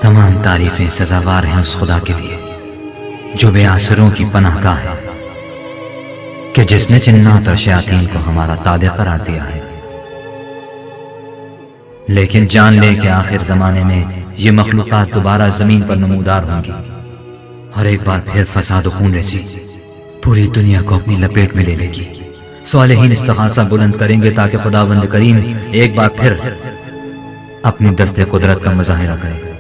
तमाम तारीफें सजावार हैं उस खुदा के लिए जो बेआसरों की पनाहगाह है, कि जिसने जिन्नात और शयातीन को हमारा ताबे करार दिया है। लेकिन जान ले कि आखिर जमाने में ये मखलूकात दोबारा जमीन पर नमूदार होंगी और एक बार फिर फसाद खून रेसी पूरी दुनिया को अपनी लपेट में ले लेगी। सालेहीन इस्तिग़ासा बुलंद करेंगे ताकि खुदावंद करीम एक बार फिर अपनी दस्ते कुदरत का मुजाहिरा करे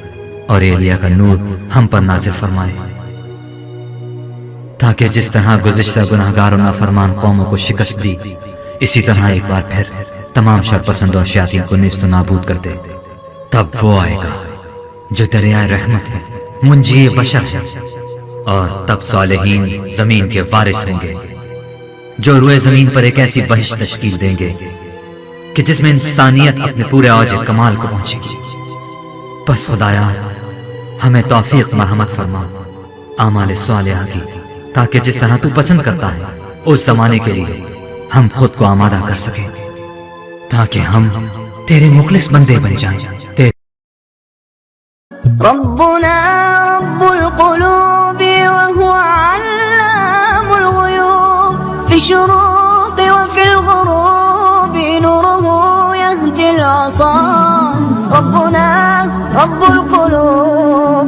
और एलिया का नूर हम पर नाज़िल फरमाए, ताकि जिस तरह गुज़िश्ता गुनाहगार और नाफरमान कौमों को शिकस्त दी, इसी तरह एक बार फिर तमाम शरपसंद और शयातीन को नेस्त नाबूद कर दे। तब वो आएगा जो दरिया रहमत है, मुंजी बशर है, और तब सालेहीन जमीन के वारिस होंगे जो रुए जमीन पर एक ऐसी बहिश तश्कील देंगे कि जिसमें इंसानियत अपने पूरे औज कमाल को पहुंचेगी। बस खुदाया हमें तौफीक मरहमत फरमा आमाल सालिहा की, ताकि जिस तरह तू पसंद करता है उस जमाने के लिए हम खुद को आमादा कर सकें, ताकि हम तेरे मुखलिस बंदे बन जाएं। रब्बुना रब्बुल क़ुलूबि व हुवा अल्लामुल ग़ुयूब फी शुरूक़ि व फिल ग़ुरूबि नूरुहु यहदिल असा। रब्बुना रब्बुल क़ुलूबि